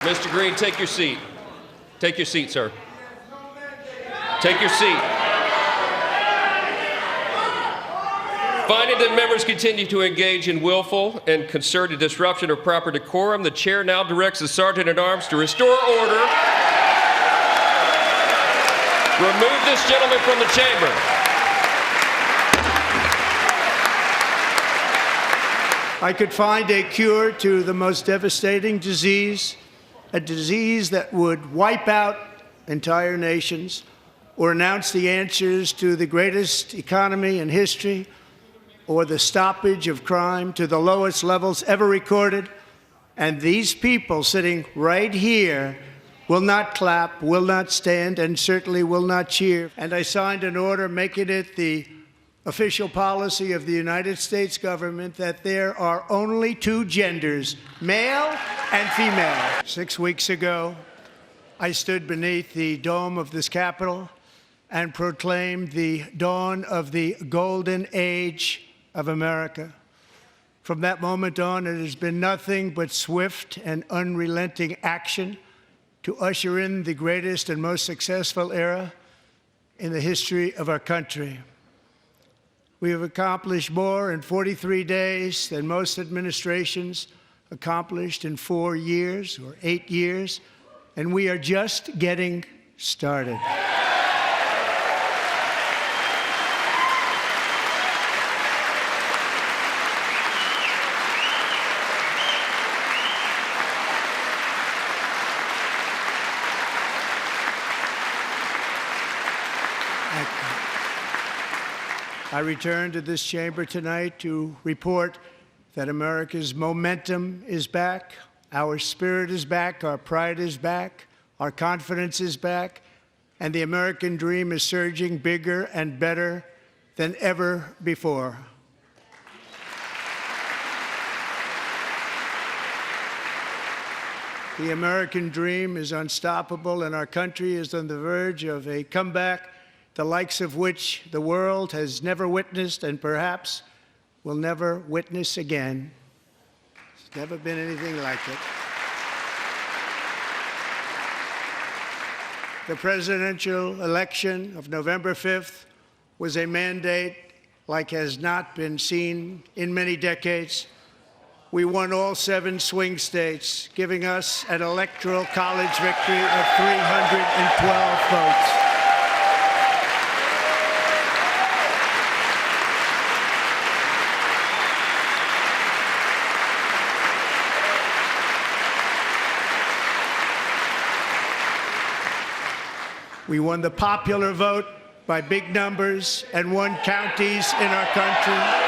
Mr. Green, take your seat. Take your seat, sir. Take your seat. Finding that members continue to engage in willful and concerted disruption of proper decorum, the chair now directs the Sergeant-at-Arms to restore order. Remove this gentleman from the chamber. I could find a cure to the most devastating disease, a disease that would wipe out entire nations, or announce the answers to the greatest economy in history, or the stoppage of crime to the lowest levels ever recorded. And these people sitting right here will not clap, will not stand, and certainly will not cheer. And I signed an order making it the official policy of the United States government that there are only two genders, male and female. 6 weeks ago, I stood beneath the dome of this Capitol and proclaimed the dawn of the golden age of America. From that moment on, it has been nothing but swift and unrelenting action to usher in the greatest and most successful era in the history of our country. We have accomplished more in 43 days than most administrations accomplished in 4 years or 8 years, and we are just getting started. I return to this chamber tonight to report that America's momentum is back, our spirit is back, our pride is back, our confidence is back, and the American dream is surging bigger and better than ever before. The American dream is unstoppable, and our country is on the verge of a comeback, the likes of which the world has never witnessed and perhaps will never witness again. There's never been anything like it. The presidential election of November 5th was a mandate like has not been seen in many decades. We won all 7 swing states, giving us an electoral college victory of 312 votes. We won the popular vote by big numbers and won counties in our country.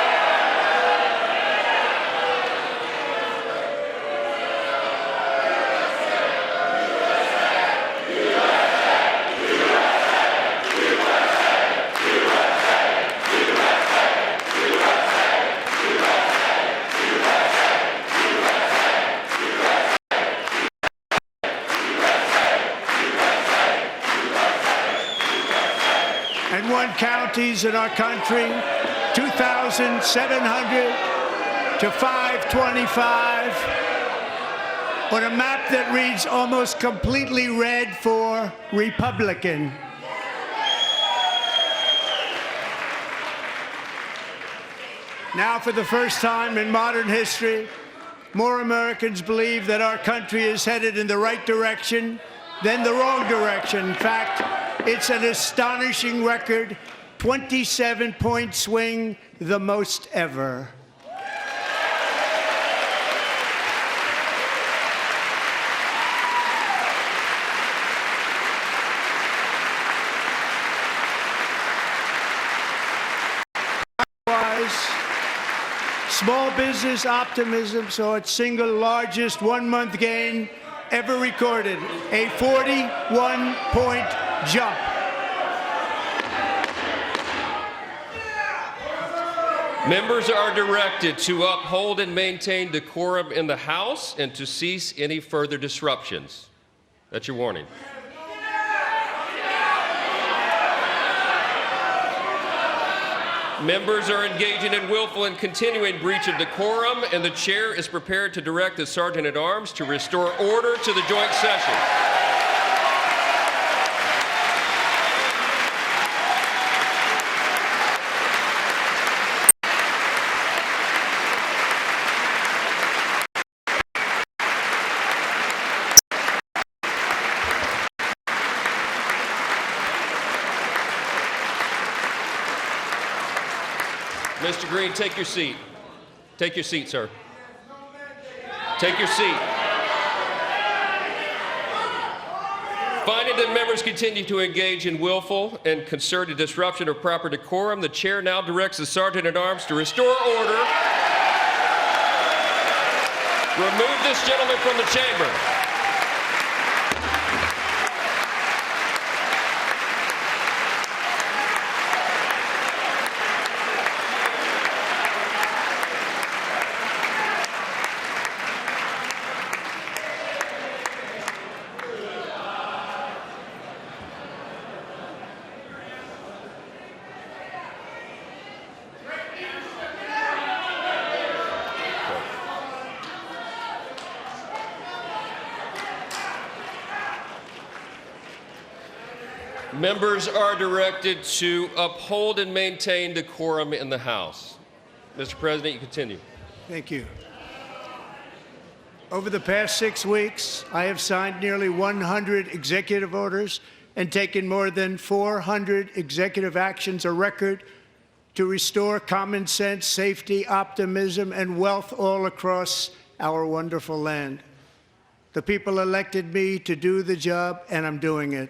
And won counties in our country, 2,700 to 525, on a map that reads almost completely red for Republican. Now, for the first time in modern history, more Americans believe that our country is headed in the right direction than the wrong direction. In fact, it's an astonishing record, 27-point swing, the most ever. Likewise, small business optimism saw its single largest one-month gain ever recorded, a 41-point jump. Members are directed to uphold and maintain decorum in the House and to cease any further disruptions. That's your warning. Members are engaging in willful and continuing breach of decorum, and the chair is prepared to direct the Sergeant-at-Arms to restore order to the joint session. Mr. Green, take your seat. Take your seat, sir. Take your seat. Finding that members continue to engage in willful and concerted disruption of proper decorum, the chair now directs the Sergeant-at-Arms to restore order. Remove this gentleman from the chamber. Members are directed to uphold and maintain decorum in the House. Mr. President, you continue. Thank you. Over the past 6 weeks, I have signed nearly 100 executive orders and taken more than 400 executive actions, a record to restore common sense, safety, optimism, and wealth all across our wonderful land. The people elected me to do the job, and I'm doing it.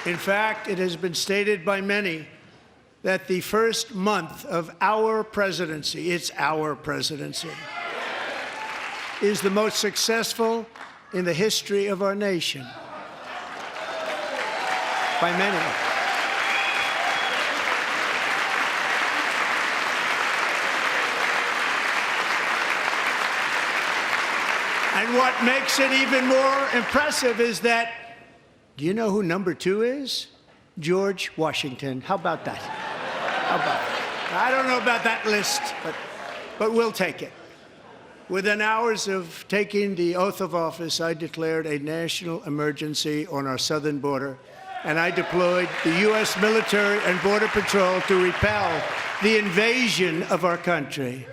In fact, it has been stated by many that the first month of our presidency, it's our presidency, is the most successful in the history of our nation. By many. And what makes it even more impressive is that, do you know who number 2 is? George Washington. How about that? How about that? I don't know about that list, but we'll take it. Within hours of taking the oath of office, I declared a national emergency on our southern border, and I deployed the U.S. military and Border Patrol to repel the invasion of our country.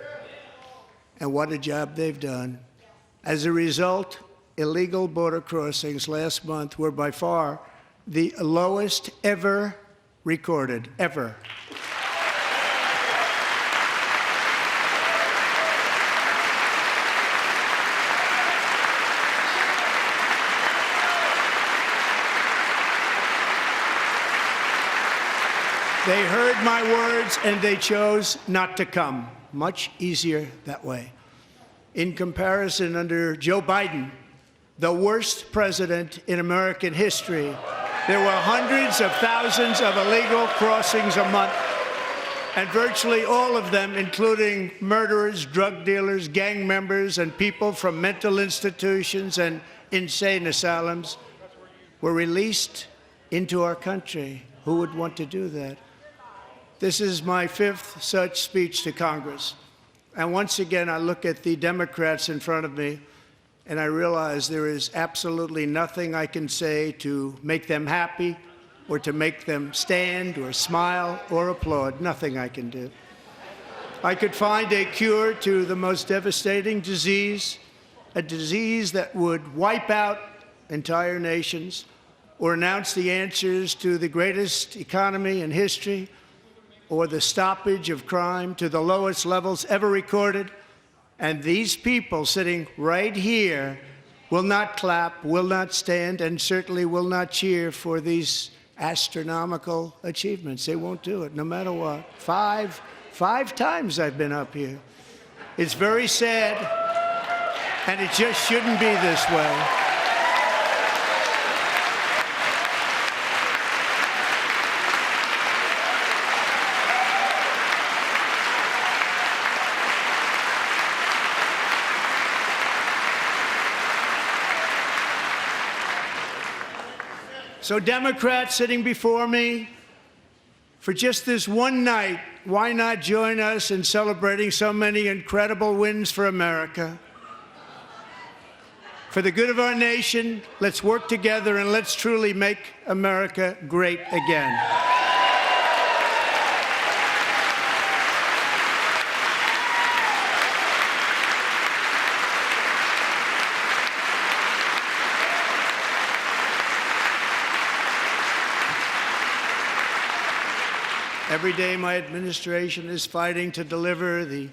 And what a job they've done. As a result, illegal border crossings last month were by far the lowest ever recorded, ever. They heard my words and they chose not to come. Much easier that way. In comparison, under Joe Biden, the worst president in American history, there were hundreds of thousands of illegal crossings a month, and virtually all of them, including murderers, drug dealers, gang members, and people from mental institutions and insane asylums, were released into our country. Who would want to do that? This is my 5th such speech to Congress. And once again, I look at the Democrats in front of me, and I realize there is absolutely nothing I can say to make them happy or to make them stand or smile or applaud. Nothing I can do. I could find a cure to the most devastating disease, a disease that would wipe out entire nations or announce the answers to the greatest economy in history, or the stoppage of crime to the lowest levels ever recorded. And these people sitting right here will not clap, will not stand, and certainly will not cheer for these astronomical achievements. They won't do it, no matter what. Five times I've been up here. It's very sad, and it just shouldn't be this way. So Democrats sitting before me, for just this one night, why not join us in celebrating so many incredible wins for America? For the good of our nation, let's work together and let's truly make America great again. Every day, my administration is fighting to deliver the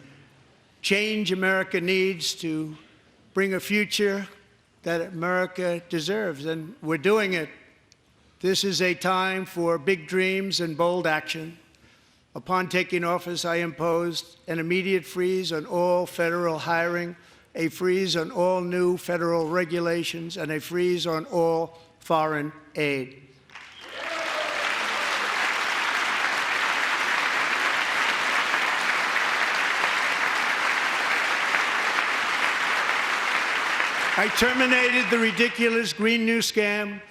change America needs to bring a future that America deserves, and we're doing it. This is a time for big dreams and bold action. Upon taking office, I imposed an immediate freeze on all federal hiring, a freeze on all new federal regulations, and a freeze on all foreign aid. I terminated the ridiculous Green New Scam.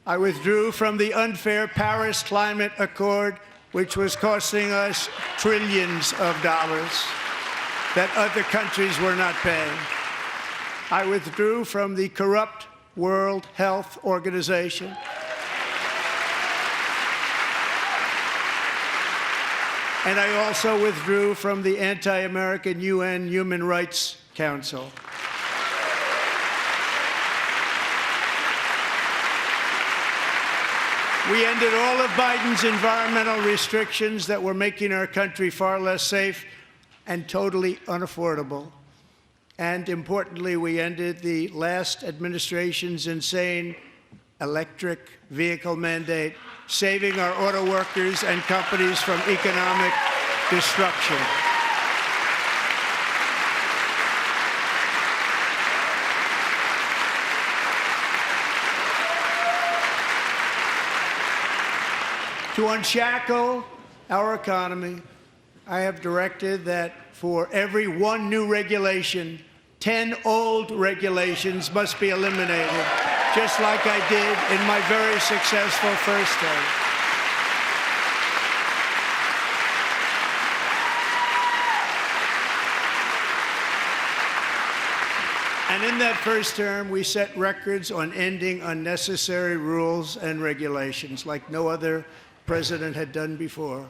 I withdrew from the unfair Paris Climate Accord, which was costing us trillions of dollars that other countries were not paying. I withdrew from the corrupt World Health Organization. And I also withdrew from the anti-American UN Human Rights Council. We ended all of Biden's environmental restrictions that were making our country far less safe and totally unaffordable. And importantly, we ended the last administration's insane electric vehicle mandate, saving our auto workers and companies from economic destruction. To unshackle our economy, I have directed that for every one new regulation, 10 old regulations must be eliminated, just like I did in my very successful first term. And in that first term, we set records on ending unnecessary rules and regulations like no other president had done before.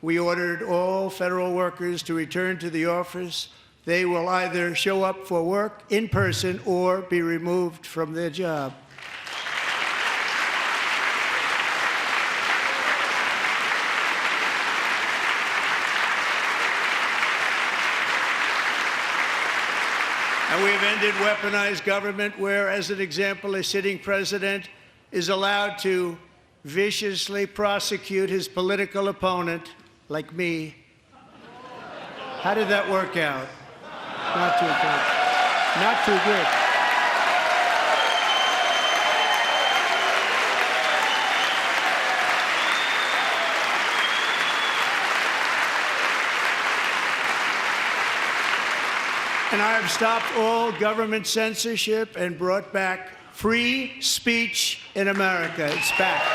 We ordered all federal workers to return to the office. They will either show up for work in person or be removed from their job. And we've ended weaponized government where, as an example, a sitting president is allowed to viciously prosecute his political opponent, like me. How did that work out? Not too good. Not too good. And I have stopped all government censorship and brought back free speech in America. It's back.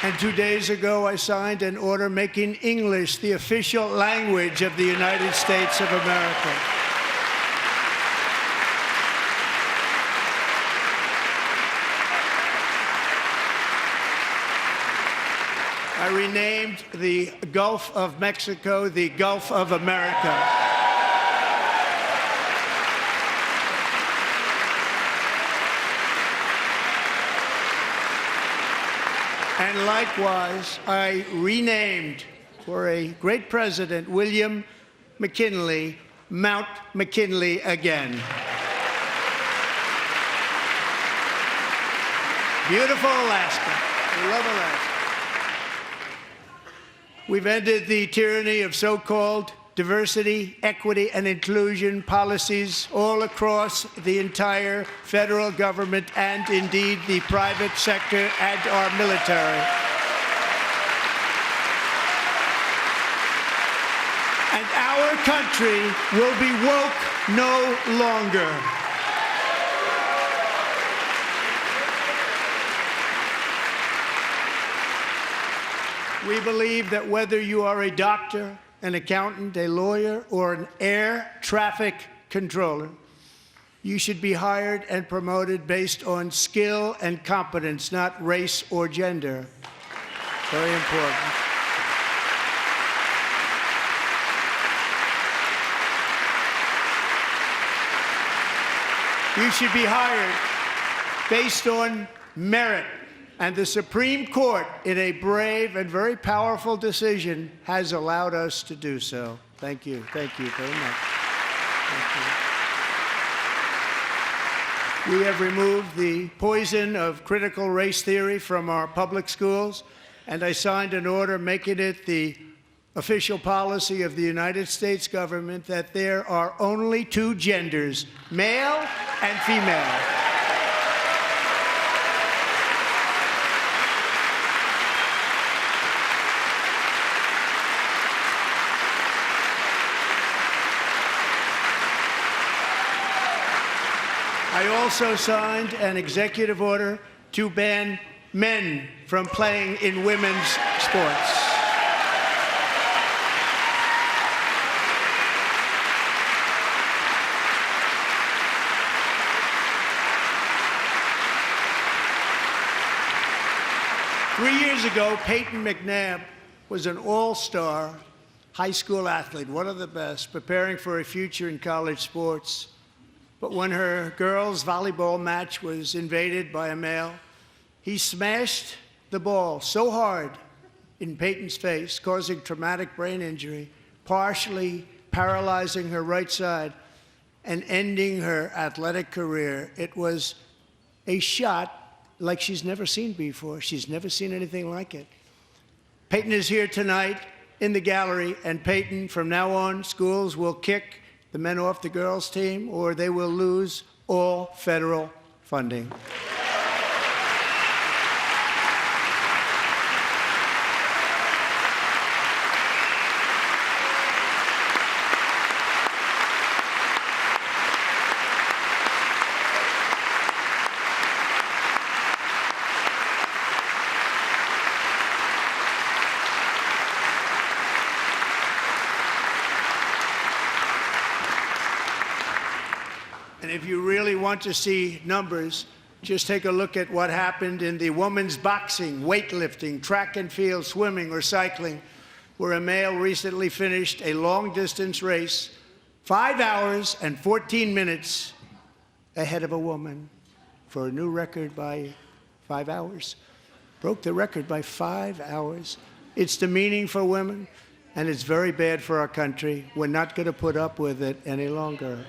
And 2 days ago, I signed an order making English the official language of the United States of America. I renamed the Gulf of Mexico the Gulf of America. And likewise, I renamed, for a great president, William McKinley, Mount McKinley again. Beautiful Alaska. We love Alaska. We've ended the tyranny of so-called diversity, equity, and inclusion policies all across the entire federal government and indeed the private sector and our military. and our country will be woke no longer. We believe that whether you are a doctor, an accountant, a lawyer, or an air traffic controller, you should be hired and promoted based on skill and competence, not race or gender. Very important. You should be hired based on merit. And the Supreme Court, in a brave and very powerful decision, has allowed us to do so. Thank you. Thank you very much. Thank you. We have removed the poison of critical race theory from our public schools, and I signed an order making it the official policy of the United States government that there are only two genders, male and female. I also signed an executive order to ban men from playing in women's sports. Three years ago, Peyton McNabb was an all-star high school athlete, one of the best, preparing for a future in college sports. But when her girls' volleyball match was invaded by a male, he smashed the ball so hard in Peyton's face, causing traumatic brain injury, partially paralyzing her right side and ending her athletic career. It was a shot like she's never seen before. She's never seen anything like it. Peyton is here tonight in the gallery, and Peyton, from now on, schools will kick the men off the girls' team, or they will lose all federal funding. And if you really want to see numbers, just take a look at what happened in the women's boxing, weightlifting, track and field, swimming, or cycling, where a male recently finished a long-distance race 5 hours and 14 minutes ahead of a woman for a new record by 5 hours. Broke the record by 5 hours. It's demeaning for women, and it's very bad for our country. We're not going to put up with it any longer.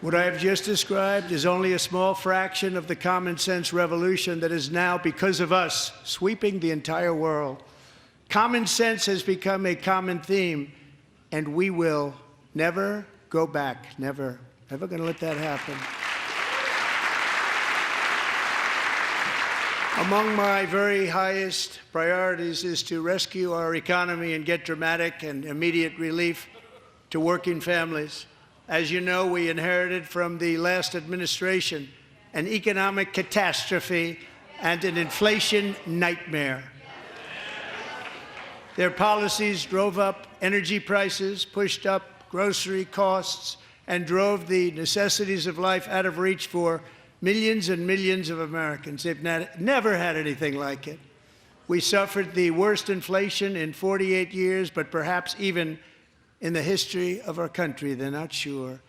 What I have just described is only a small fraction of the common sense revolution that is now, because of us, sweeping the entire world. Common sense has become a common theme, and we will never go back. Never. Never going to let that happen. Among my very highest priorities is to rescue our economy and get dramatic and immediate relief to working families. As you know, we inherited from the last administration an economic catastrophe and an inflation nightmare. Their policies drove up energy prices, pushed up grocery costs, and drove the necessities of life out of reach for millions and millions of Americans. They've never had anything like it. We suffered the worst inflation in 48 years, but perhaps even in the history of our country. They're not sure.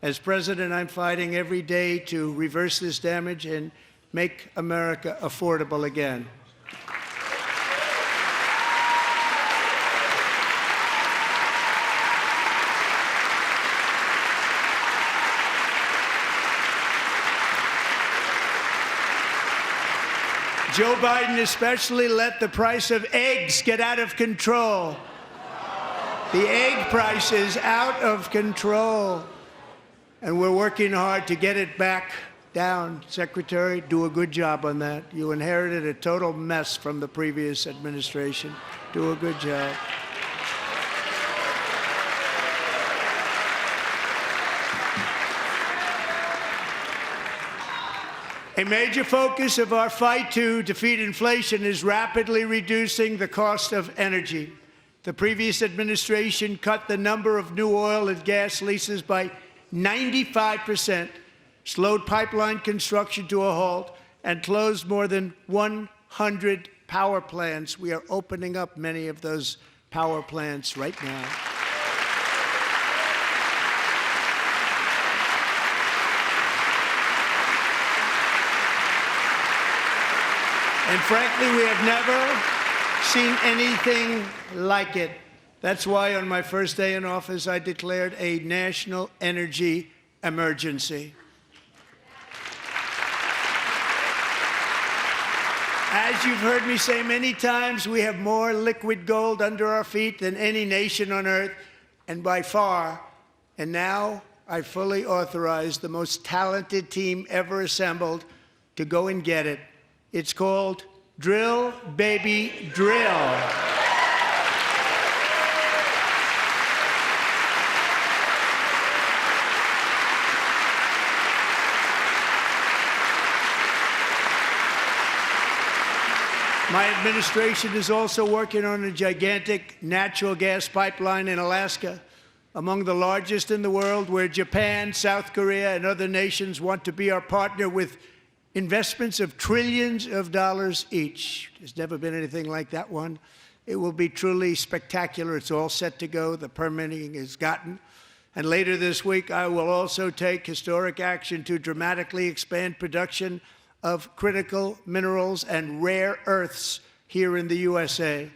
As president, I'm fighting every day to reverse this damage and make America affordable again. Joe Biden especially let the price of eggs get out of control. The egg price is out of control, and we're working hard to get it back down. Secretary, do a good job on that. You inherited a total mess from the previous administration. Do a good job. A major focus of our fight to defeat inflation is rapidly reducing the cost of energy. The previous administration cut the number of new oil and gas leases by 95%, slowed pipeline construction to a halt, and closed more than 100 power plants. We are opening up many of those power plants right now. And frankly, we have never seen anything like it. That's why on my first day in office, I declared a national energy emergency. As you've heard me say many times, we have more liquid gold under our feet than any nation on earth, and by far. And now I fully authorize the most talented team ever assembled to go and get it. It's called Drill, Baby, Drill. My administration is also working on a gigantic natural gas pipeline in Alaska, among the largest in the world, where Japan, South Korea, and other nations want to be our partner with investments of trillions of dollars each. There's never been anything like that one. It will be truly spectacular. It's all set to go. The permitting is gotten. And later this week, I will also take historic action to dramatically expand production of critical minerals and rare earths here in the USA.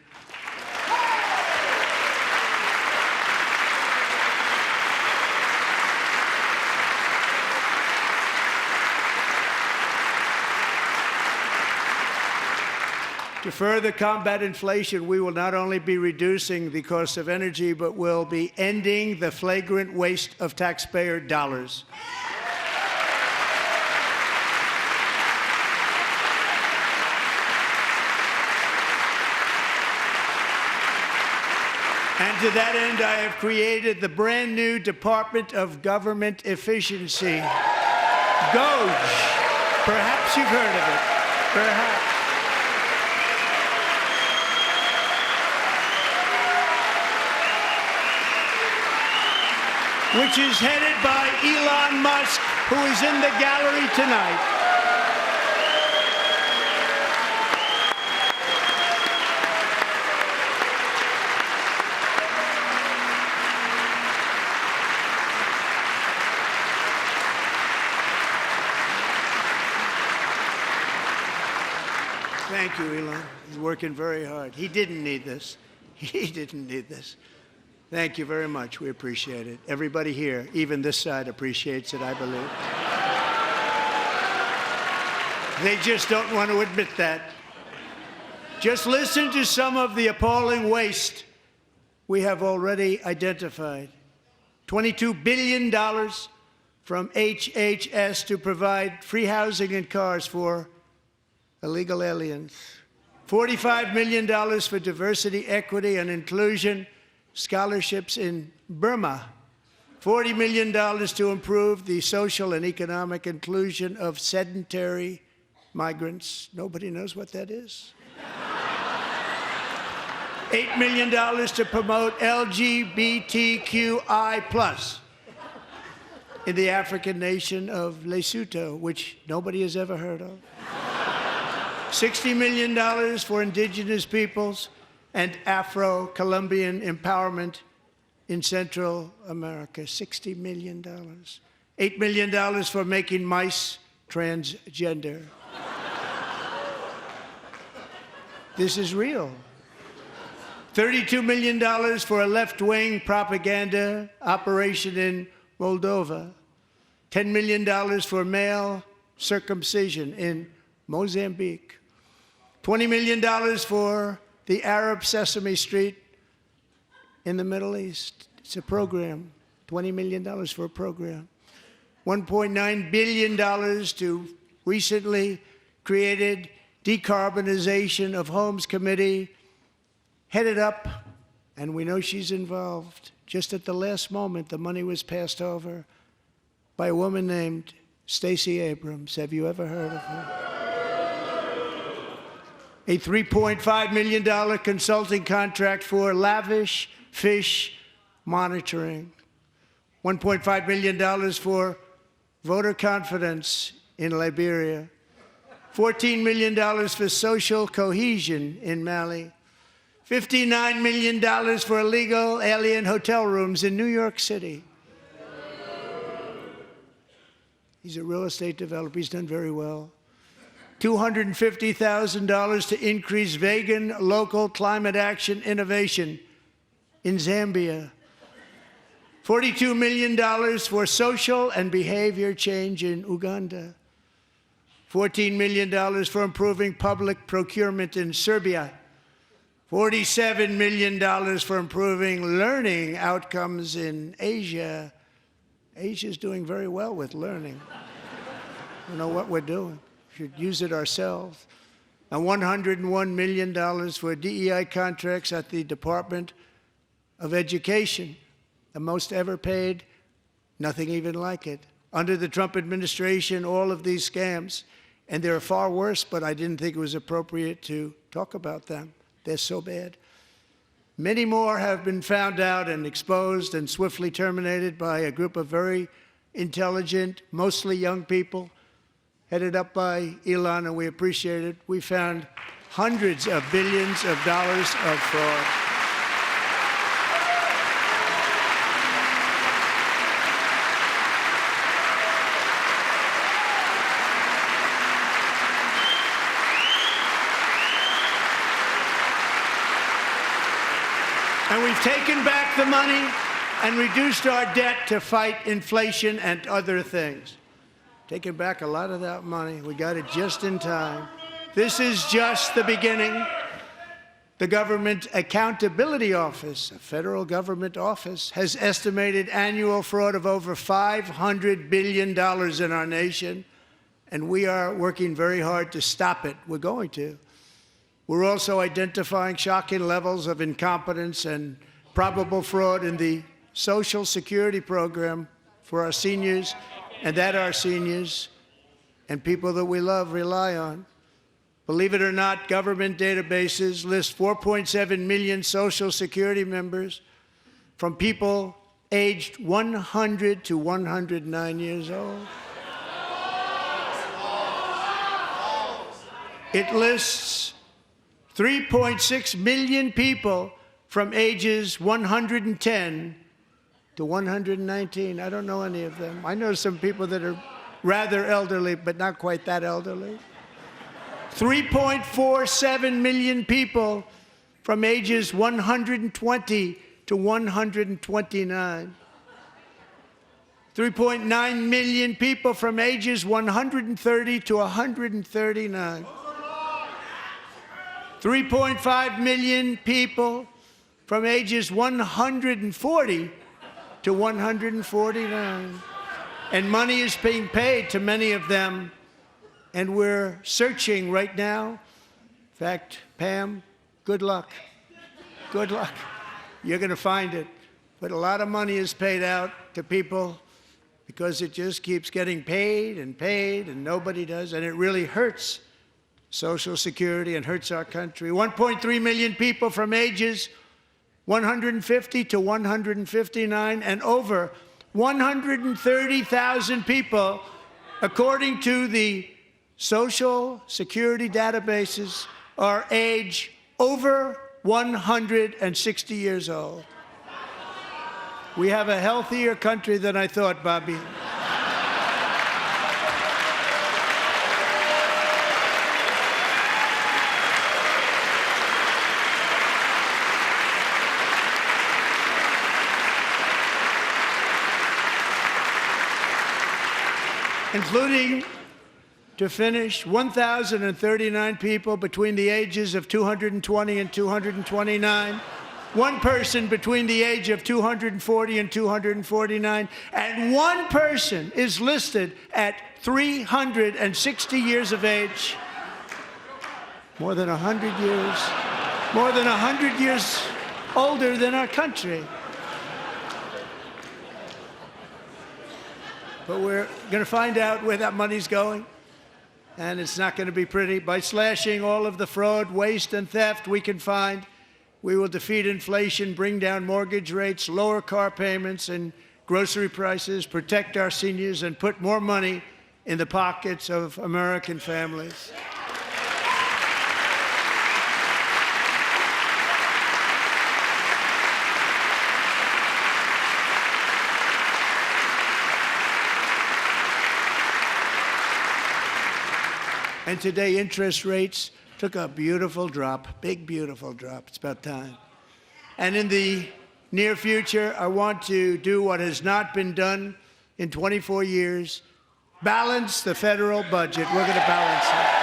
To further combat inflation, we will not only be reducing the cost of energy, but will be ending the flagrant waste of taxpayer dollars. And to that end, I have created the brand new Department of Government Efficiency, DOGE. Perhaps you've heard of it. Perhaps. Which is headed by Elon Musk, who is in the gallery tonight. Thank you, Elon. He's working very hard. He didn't need this. He didn't need this. Thank you very much. We appreciate it. Everybody here, even this side, appreciates it, I believe. They just don't want to admit that. Just listen to some of the appalling waste we have already identified. $22 billion from HHS to provide free housing and cars for illegal aliens. $45 million for diversity, equity, and inclusion scholarships in Burma. $40 million to improve the social and economic inclusion of sedentary migrants. Nobody knows what that is. $8 million to promote LGBTQI+ in the African nation of Lesotho, which nobody has ever heard of. $60 million for indigenous peoples and Afro-Colombian empowerment in Central America. $60 million. $8 million for making mice transgender. This is real. $32 million for a left-wing propaganda operation in Moldova. $10 million for male circumcision in Mozambique. $20 million for the Arab Sesame Street in the Middle East. It's a program, $20 million for a program. $1.9 billion to recently created Decarbonization of Homes Committee, headed up, and we know she's involved. Just at the last moment, the money was passed over by a woman named Stacey Abrams. Have you ever heard of her? A $3.5 million consulting contract for lavish fish monitoring. $1.5 million for voter confidence in Liberia. $14 million for social cohesion in Mali. $59 million for illegal alien hotel rooms in New York City. He's a real estate developer. He's done very well. $250,000 to increase vegan local climate action innovation in Zambia. $42 million for social and behavior change in Uganda. $14 million for improving public procurement in Serbia. $47 million for improving learning outcomes in Asia. Asia's doing very well with learning. We know what we're doing. We should use it ourselves. And $101 million for DEI contracts at the Department of Education. The most ever paid, nothing even like it. Under the Trump administration, all of these scams, and they're far worse, but I didn't think it was appropriate to talk about them. They're so bad. Many more have been found out and exposed and swiftly terminated by a group of very intelligent, mostly young people, headed up by Elon, and we appreciate it. We found hundreds of billions of dollars of fraud. And we've taken back the money and reduced our debt to fight inflation and other things. Taken back a lot of that money. We got it just in time. This is just the beginning. The Government Accountability Office, a federal government office, has estimated annual fraud of over $500 billion in our nation, and we are working very hard to stop it. We're going to. We're also identifying shocking levels of incompetence and probable fraud in the Social Security program for our seniors, and that our seniors and people that we love rely on. Believe it or not, government databases list 4.7 million Social Security members from people aged 100 to 109 years old. It lists 3.6 million people from ages 110 to 119. I don't know any of them. I know some people that are rather elderly, but not quite that elderly. 3.47 million people from ages 120 to 129. 3.9 million people from ages 130 to 139. 3.5 million people from ages 140 to 149. And money is being paid to many of them, and we're searching right now. In fact, Pam, good luck. Good luck. You're going to find it. But a lot of money is paid out to people because it just keeps getting paid, and nobody does, and it really hurts Social Security and hurts our country. 1.3 million people from ages 150 to 159, and over 130,000 people, according to the Social Security databases, are age over 160 years old. We have a healthier country than I thought, Bobby. Including, to finish, 1,039 people between the ages of 220 and 229 one person between the age of 240 and 249, and one person is listed at 360 years of age. More than 100 years older than our country. But we're going to find out where that money's going, and it's not going to be pretty. By slashing all of the fraud, waste, and theft we can find, we will defeat inflation, bring down mortgage rates, lower car payments and grocery prices, protect our seniors, and put more money in the pockets of American families. And today, interest rates took a beautiful drop, big, beautiful drop. It's about time. And in the near future, I want to do what has not been done in 24 years, balance the federal budget. We're going to balance it.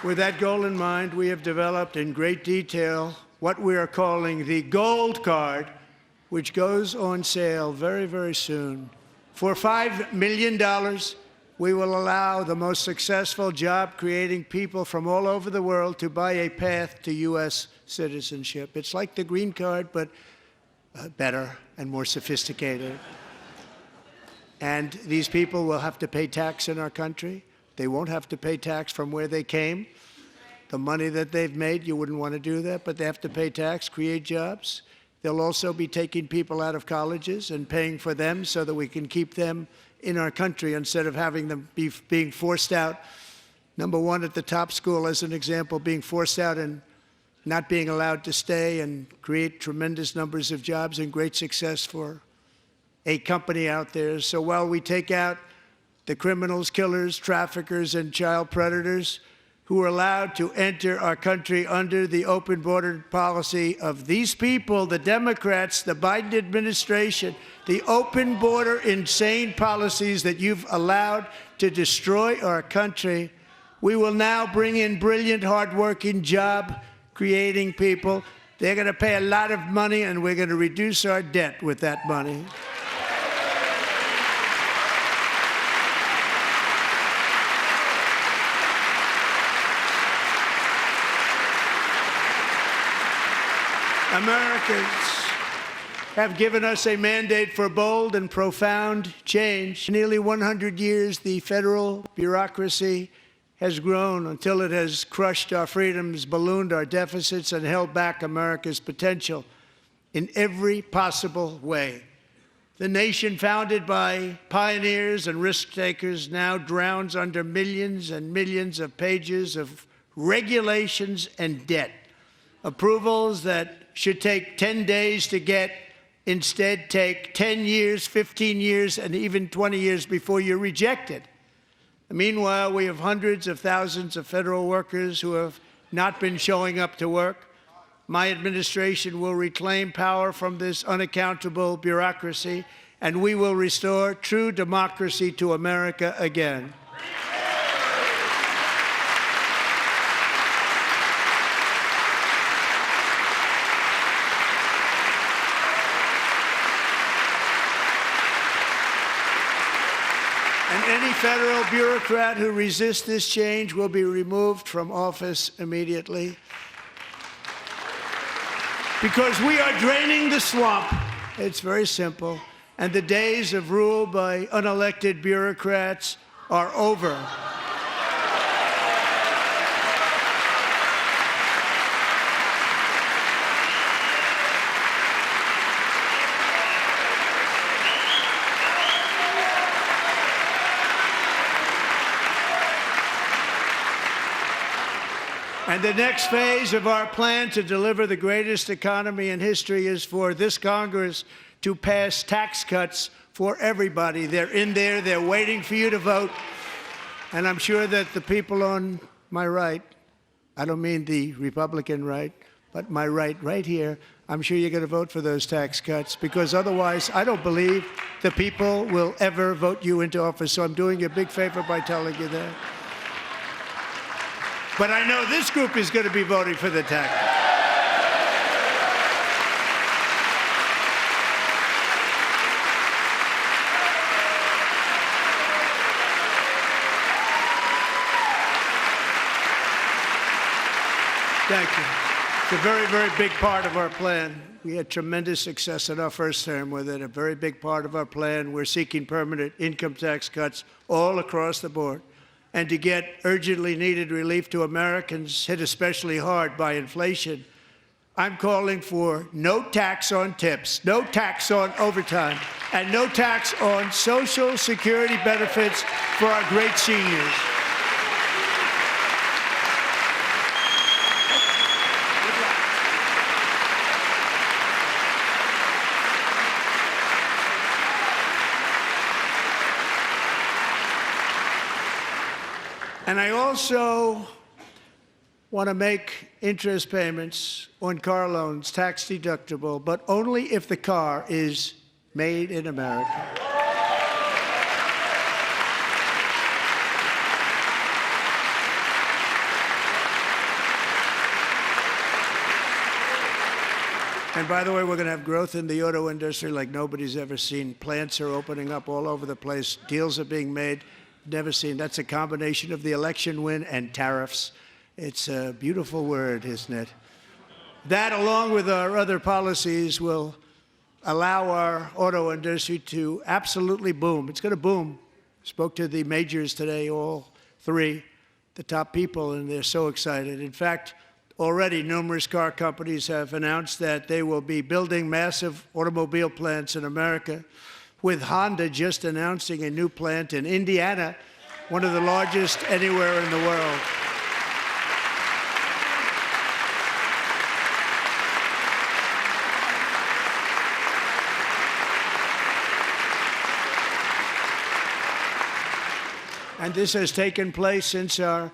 With that goal in mind, we have developed in great detail what we are calling the Gold Card, which goes on sale very, very soon. For $5 million, we will allow the most successful job-creating people from all over the world to buy a path to U.S. citizenship. It's like the green card, but better and more sophisticated. And these people will have to pay tax in our country. They won't have to pay tax from where they came. The money that they've made, you wouldn't want to do that, but they have to pay tax, create jobs. They'll also be taking people out of colleges and paying for them so that we can keep them in our country instead of having them being forced out. Number one, at the top school, as an example, being forced out and not being allowed to stay and create tremendous numbers of jobs and great success for a company out there. So while we take out the criminals, killers, traffickers, and child predators who are allowed to enter our country under the open border policy of these people, the Democrats, the Biden administration, the open border insane policies that you've allowed to destroy our country, we will now bring in brilliant, hardworking, job-creating people. They're going to pay a lot of money, and we're going to reduce our debt with that money. Americans have given us a mandate for bold and profound change. For nearly 100 years, the federal bureaucracy has grown until it has crushed our freedoms, ballooned our deficits, and held back America's potential in every possible way. The nation founded by pioneers and risk-takers now drowns under millions and millions of pages of regulations and debt. Approvals that should take 10 days to get instead take 10 years, 15 years, and even 20 years before you're rejected. Meanwhile, we have hundreds of thousands of federal workers who have not been showing up to work. My administration will reclaim power from this unaccountable bureaucracy, and we will restore true democracy to America again. And any federal bureaucrat who resists this change will be removed from office immediately. Because we are draining the swamp. It's very simple. And the days of rule by unelected bureaucrats are over. And the next phase of our plan to deliver the greatest economy in history is for this Congress to pass tax cuts for everybody. They're in there. They're waiting for you to vote. And I'm sure that the people on my right I don't mean the Republican right, but my right here, I'm sure you're going to vote for those tax cuts, because otherwise I don't believe the people will ever vote you into office. So I'm doing you a big favor by telling you that. But I know this group is going to be voting for the tax cuts. Thank you. It's a very, very big part of our plan. We had tremendous success in our first term with it. A very big part of our plan. We're seeking permanent income tax cuts all across the board. And to get urgently needed relief to Americans hit especially hard by inflation, I'm calling for no tax on tips, no tax on overtime, and no tax on Social Security benefits for our great seniors. And I also want to make interest payments on car loans tax deductible, but only if the car is made in America. And by the way, we're going to have growth in the auto industry like nobody's ever seen. Plants are opening up all over the place. Deals are being made. Never seen. That's a combination of the election win and tariffs. It's a beautiful word, isn't it? That, along with our other policies, will allow our auto industry to absolutely boom. It's going to boom. Spoke to the majors today, all three, the top people, and they're so excited. In fact, already numerous car companies have announced that they will be building massive automobile plants in America, with Honda just announcing a new plant in Indiana, one of the largest anywhere in the world. And this has taken place since our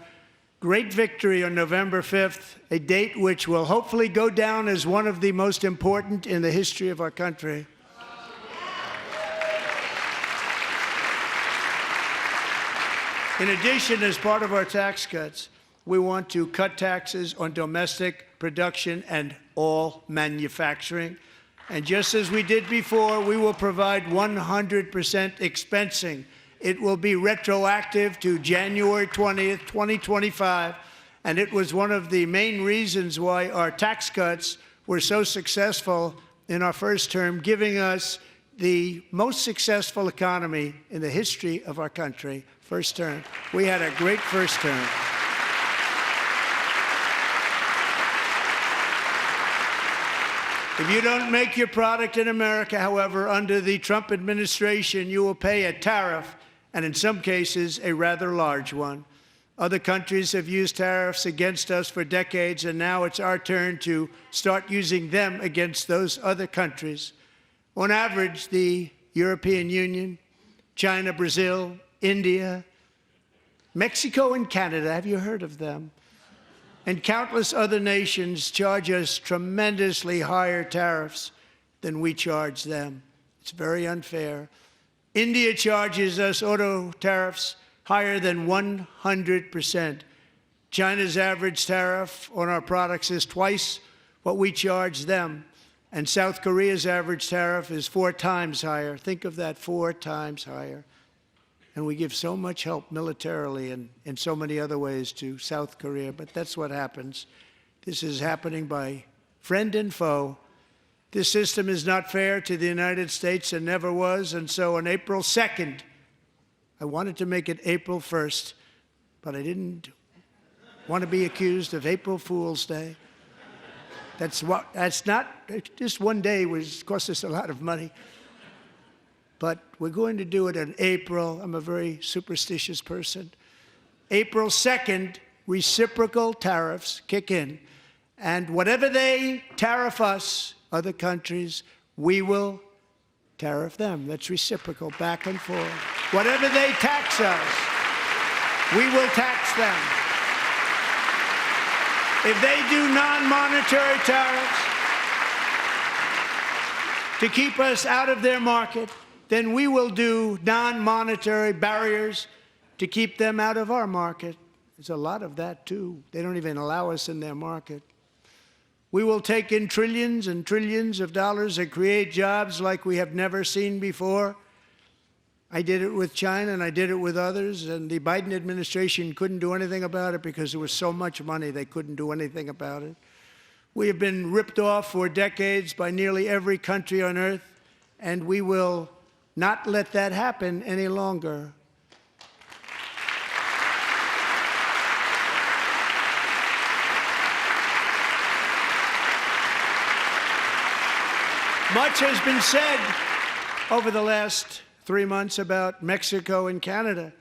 great victory on November 5th, a date which will hopefully go down as one of the most important in the history of our country. In addition, as part of our tax cuts, we want to cut taxes on domestic production and all manufacturing. And just as we did before, we will provide 100% expensing. It will be retroactive to January 20th, 2025. And it was one of the main reasons why our tax cuts were so successful in our first term, giving us the most successful economy in the history of our country. First term. We had a great first term. If you don't make your product in America, however, under the Trump administration, you will pay a tariff, and in some cases, a rather large one. Other countries have used tariffs against us for decades, and now it's our turn to start using them against those other countries. On average, the European Union, China, Brazil, India, Mexico and Canada, have you heard of them? And countless other nations charge us tremendously higher tariffs than we charge them. It's very unfair. India charges us auto tariffs higher than 100%. China's average tariff on our products is twice what we charge them. And South Korea's average tariff is 4 times higher. Think of that, 4 times higher. And we give so much help militarily and in so many other ways to South Korea, but that's what happens. This is happening by friend and foe. This system is not fair to the United States and never was, and so on April 2nd, I wanted to make it April 1st, but I didn't want to be accused of April Fool's Day. That's not, just one day cost us a lot of money. But we're going to do it in April. I'm a very superstitious person. April 2nd, reciprocal tariffs kick in. And whatever they tariff us, other countries, we will tariff them. That's reciprocal, back and forth. Whatever they tax us, we will tax them. If they do non-monetary tariffs to keep us out of their market, then we will do non-monetary barriers to keep them out of our market. There's a lot of that, too. They don't even allow us in their market. We will take in trillions and trillions of dollars and create jobs like we have never seen before. I did it with China, and I did it with others, and the Biden administration couldn't do anything about it because there was so much money they couldn't do anything about it. We have been ripped off for decades by nearly every country on earth, and we will not let that happen any longer. Much has been said over the last 3 months about Mexico and Canada,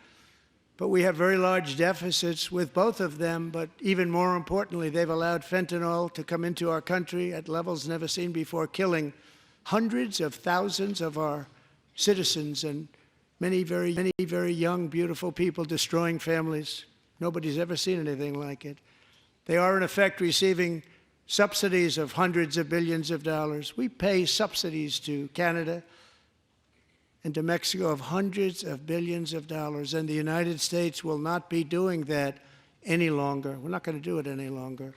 but we have very large deficits with both of them. But even more importantly, they've allowed fentanyl to come into our country at levels never seen before, killing hundreds of thousands of our citizens and many very young, beautiful people, destroying families. Nobody's ever seen anything like it. They are, in effect, receiving subsidies of hundreds of billions of dollars. We pay subsidies to Canada and to Mexico of hundreds of billions of dollars, and the United States will not be doing that any longer. We're not going to do it any longer.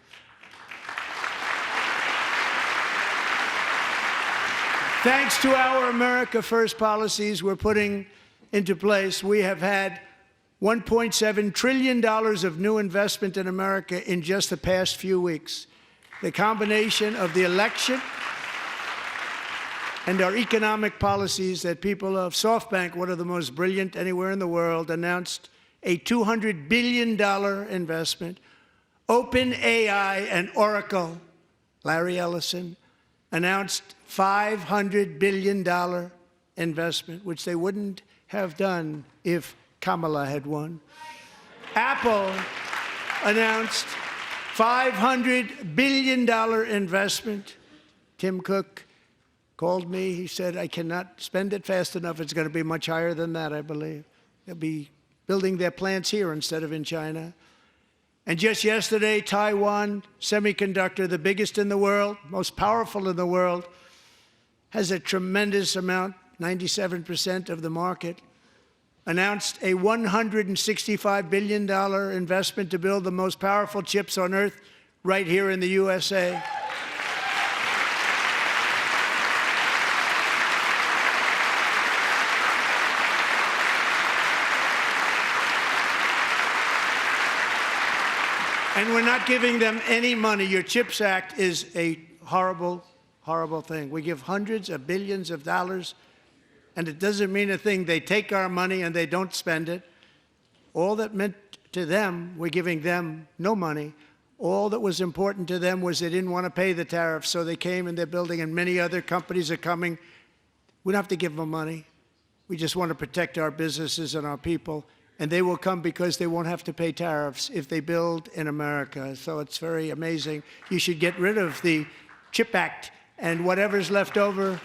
Thanks to our America First policies we're putting into place, we have had $1.7 trillion of new investment in America in just the past few weeks. The combination of the election and our economic policies that people of SoftBank, one of the most brilliant anywhere in the world, announced a $200 billion investment. OpenAI and Oracle, Larry Ellison, announced $500 billion investment, which they wouldn't have done if Kamala had won. Apple announced $500 billion investment. Tim Cook called me. He said, I cannot spend it fast enough. It's going to be much higher than that, I believe. They'll be building their plants here instead of in China. And just yesterday, Taiwan Semiconductor, the biggest in the world, most powerful in the world, has a tremendous amount, 97% of the market, announced a $165 billion investment to build the most powerful chips on earth right here in the USA. And we're not giving them any money. Your CHIPS Act is a horrible, horrible thing. We give hundreds of billions of dollars, and it doesn't mean a thing. They take our money and they don't spend it. All that meant to them, we're giving them no money. All that was important to them was they didn't want to pay the tariffs, so they came and they're building, and many other companies are coming. We don't have to give them money. We just want to protect our businesses and our people. And they will come because they won't have to pay tariffs if they build in America. So it's very amazing. You should get rid of the CHIP Act, and whatever's left over,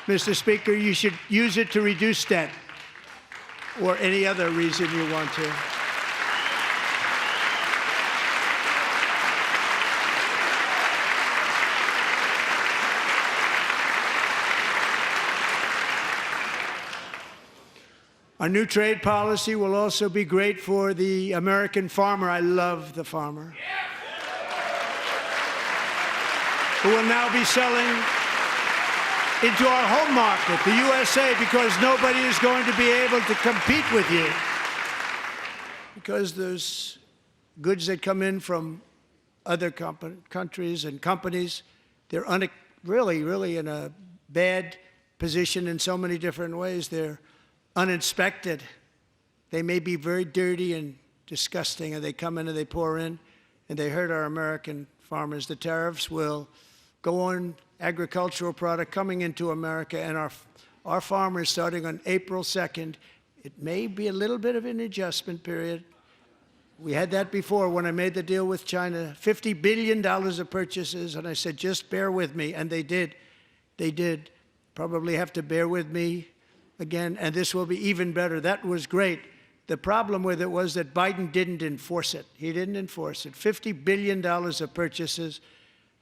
Mr. Speaker, you should use it to reduce debt or any other reason you want to. Our new trade policy will also be great for the American farmer. I love the farmer, who will now be selling into our home market, the USA, because nobody is going to be able to compete with you. Because there's goods that come in from other countries and companies. They're really in a bad position in so many different ways. They're uninspected. They may be very dirty and disgusting, and they come in and they pour in, and they hurt our American farmers. The tariffs will go on agricultural product coming into America, and our farmers, starting on April 2nd, it may be a little bit of an adjustment period. We had that before when I made the deal with China, $50 billion of purchases, and I said, just bear with me, and they did. They did. Probably have to bear with me again, and this will be even better. That was great. The problem with it was that Biden didn't enforce it. He didn't enforce it. $50 billion of purchases,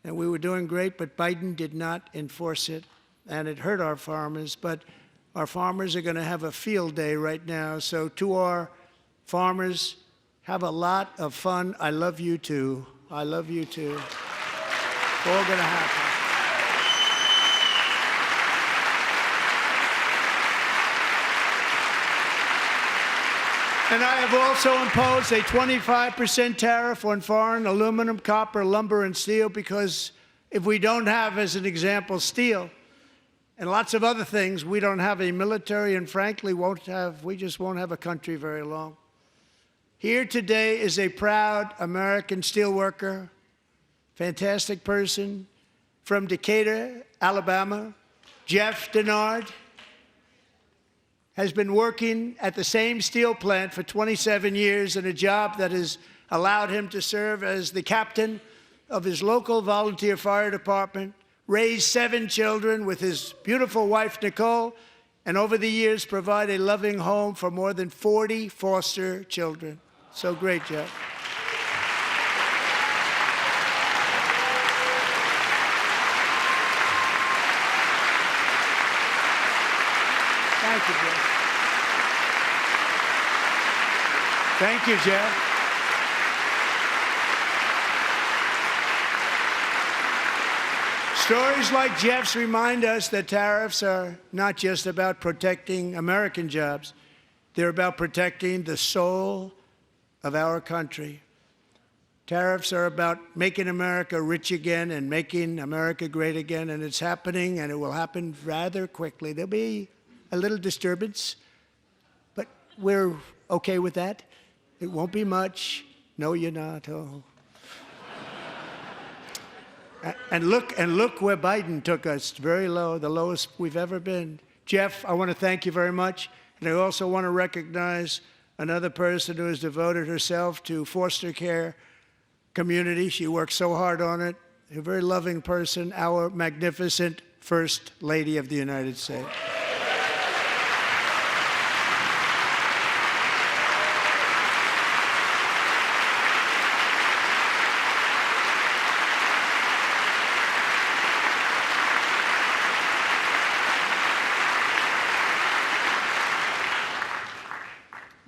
and we were doing great, but Biden did not enforce it, and it hurt our farmers. But our farmers are going to have a field day right now. So to our farmers, have a lot of fun. I love you too. I love you too. It's all going to happen. And I have also imposed a 25% tariff on foreign aluminum, copper, lumber, and steel, because if we don't have, as an example, steel and lots of other things, we don't have a military, and frankly, we just won't have a country very long. Here today is a proud American steelworker, fantastic person from Decatur, Alabama, Jeff Denard. Has been working at the same steel plant for 27 years in a job that has allowed him to serve as the captain of his local volunteer fire department, raised 7 children with his beautiful wife, Nicole, and over the years provide a loving home for more than 40 foster children. So great, Jeff. Thank you, Jeff. Thank you, Jeff. Stories like Jeff's remind us that tariffs are not just about protecting American jobs. They're about protecting the soul of our country. Tariffs are about making America rich again and making America great again, and it's happening, and it will happen rather quickly. There'll be a little disturbance, but we're okay with that. It won't be much. No, you're not. Oh. And look where Biden took us, very low, the lowest we've ever been. Jeff, I want to thank you very much. And I also want to recognize another person who has devoted herself to foster care community. She works so hard on it. A very loving person, our magnificent First Lady of the United States.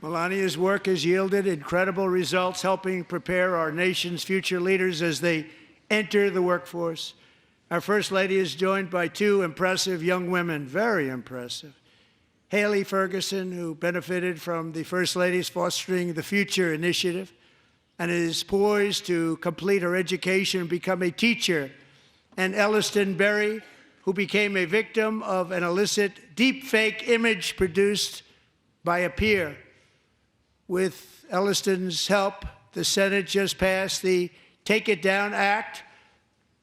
Melania's work has yielded incredible results, helping prepare our nation's future leaders as they enter the workforce. Our First Lady is joined by 2 impressive young women, very impressive. Haley Ferguson, who benefited from the First Lady's Fostering the Future initiative and is poised to complete her education and become a teacher. And Elliston Berry, who became a victim of an illicit deepfake image produced by a peer. With Elliston's help, the Senate just passed the Take It Down Act,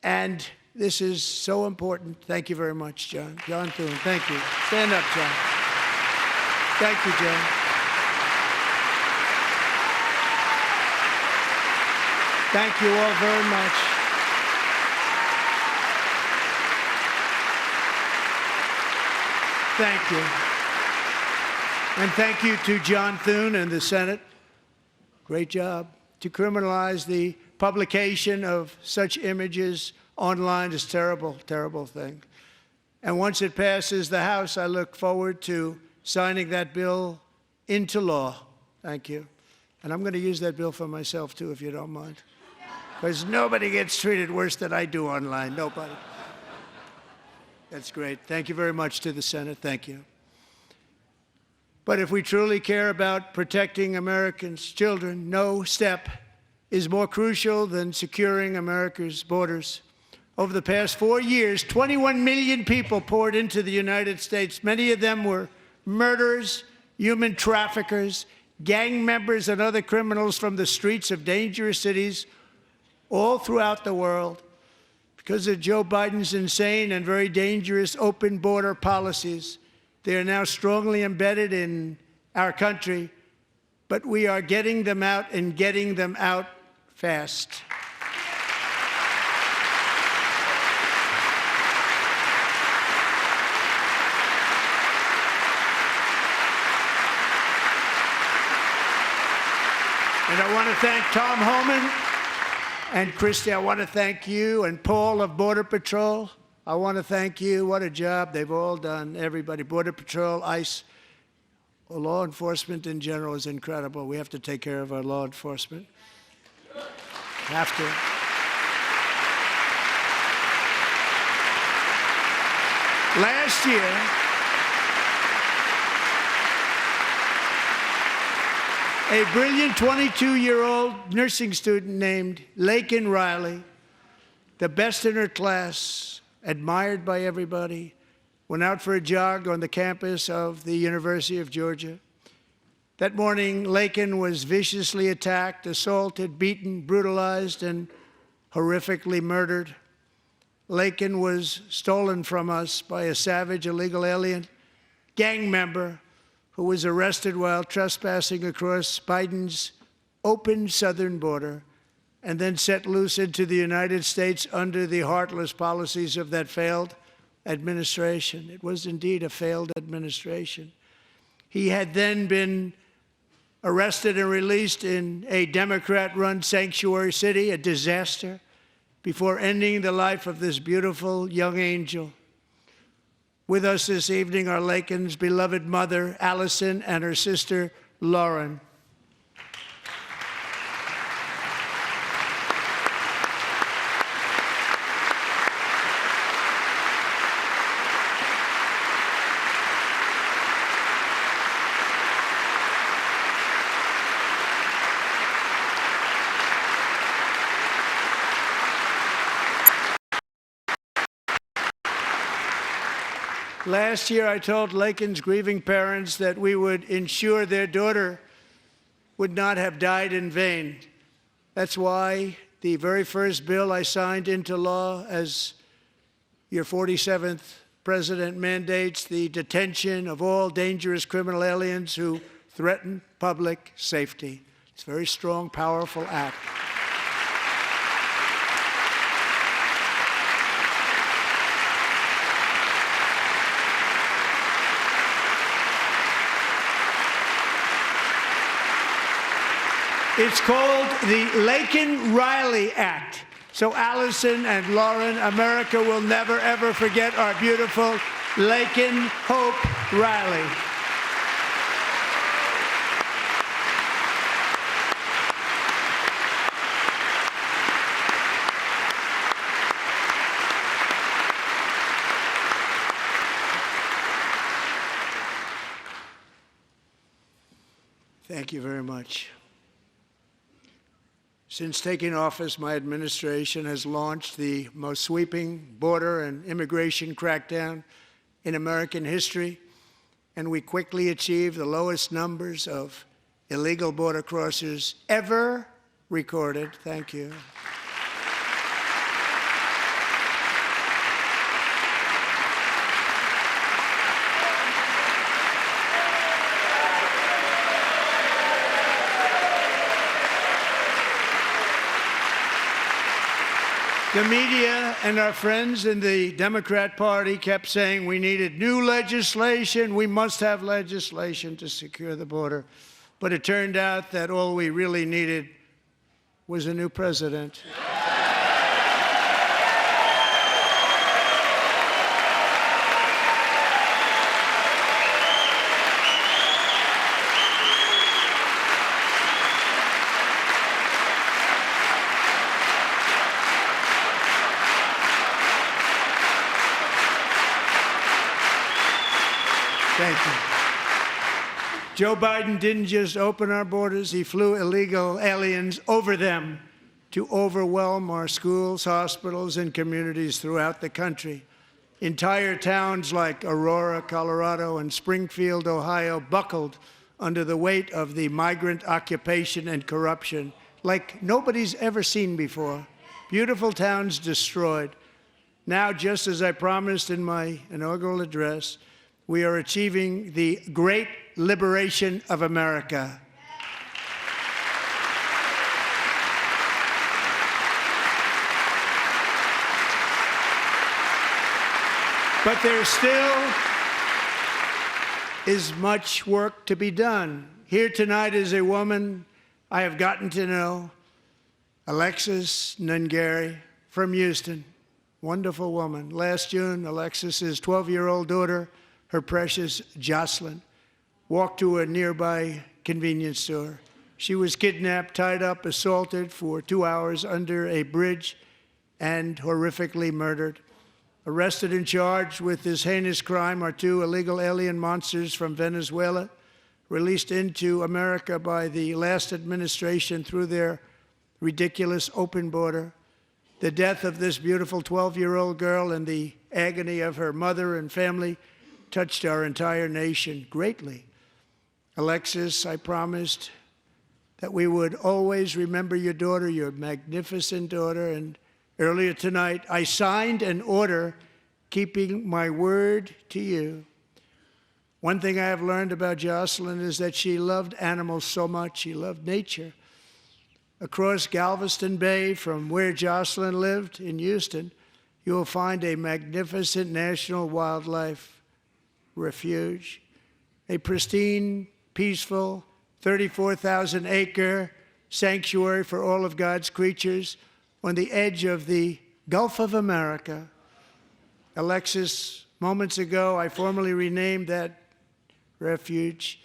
and this is so important. Thank you very much, John. John Thune, thank you. Stand up, John. Thank you, John. Thank you all very much. Thank you. And thank you to John Thune and the Senate. Great job. To criminalize the publication of such images online is a terrible, terrible thing. And once it passes the House, I look forward to signing that bill into law. Thank you. And I'm going to use that bill for myself, too, if you don't mind. Because nobody gets treated worse than I do online. Nobody. That's great. Thank you very much to the Senate. Thank you. But if we truly care about protecting Americans' children, no step is more crucial than securing America's borders. Over the past 4 years, 21 million people poured into the United States. Many of them were murderers, human traffickers, gang members, and other criminals from the streets of dangerous cities all throughout the world. Because of Joe Biden's insane and very dangerous open border policies, they are now strongly embedded in our country, but we are getting them out and getting them out fast. And I want to thank Tom Homan and Christy. I want to thank you and Paul of Border Patrol. I want to thank you. What a job they've all done. Everybody, Border Patrol, ICE, law enforcement in general is incredible. We have to take care of our law enforcement. Have to. Last year, a brilliant 22-year-old nursing student named Laken Riley, the best in her class, admired by everybody, went out for a jog on the campus of the University of Georgia. That morning, Laken was viciously attacked, assaulted, beaten, brutalized, and horrifically murdered. Laken was stolen from us by a savage illegal alien gang member who was arrested while trespassing across Biden's open southern border and then set loose into the United States under the heartless policies of that failed administration. It was indeed a failed administration. He had then been arrested and released in a Democrat-run sanctuary city, a disaster, before ending the life of this beautiful young angel. With us this evening are Laken's beloved mother, Allison, and her sister, Lauren. Last year, I told Laken's grieving parents that we would ensure their daughter would not have died in vain. That's why the very first bill I signed into law as your 47th president mandates the detention of all dangerous criminal aliens who threaten public safety. It's a very strong, powerful act. It's called the Laken-Riley Act. So Allison and Lauren, America will never, ever forget our beautiful Laken Hope Riley. Thank you very much. Since taking office, my administration has launched the most sweeping border and immigration crackdown in American history, and we quickly achieved the lowest numbers of illegal border crossers ever recorded. Thank you. The media and our friends in the Democrat Party kept saying we needed new legislation, we must have legislation to secure the border. But it turned out that all we really needed was a new president. Thank you. Joe Biden didn't just open our borders, he flew illegal aliens over them to overwhelm our schools, hospitals, and communities throughout the country. Entire towns like Aurora, Colorado, and Springfield, Ohio, buckled under the weight of the migrant occupation and corruption like nobody's ever seen before. Beautiful towns destroyed. Now, just as I promised in my inaugural address, we are achieving the great liberation of America. But there still is much work to be done. Here tonight is a woman I have gotten to know Alexis Nungary from Houston. Wonderful woman. Last June, Alexis's 12-year-old daughter, her precious Jocelyn, walked to a nearby convenience store. She was kidnapped, tied up, assaulted for 2 hours under a bridge, and horrifically murdered. Arrested and charged with this heinous crime are 2 illegal alien monsters from Venezuela, released into America by the last administration through their ridiculous open border. The death of this beautiful 12-year-old girl and the agony of her mother and family touched our entire nation greatly. Alexis, I promised that we would always remember your daughter, your magnificent daughter, and earlier tonight I signed an order keeping my word to you. One thing I have learned about Jocelyn is that she loved animals so much. She loved nature. Across Galveston Bay, from where Jocelyn lived in Houston, you will find a magnificent national wildlife refuge, a pristine, peaceful, 34,000-acre sanctuary for all of God's creatures on the edge of the Gulf of America. Alexis, moments ago, I formally renamed that refuge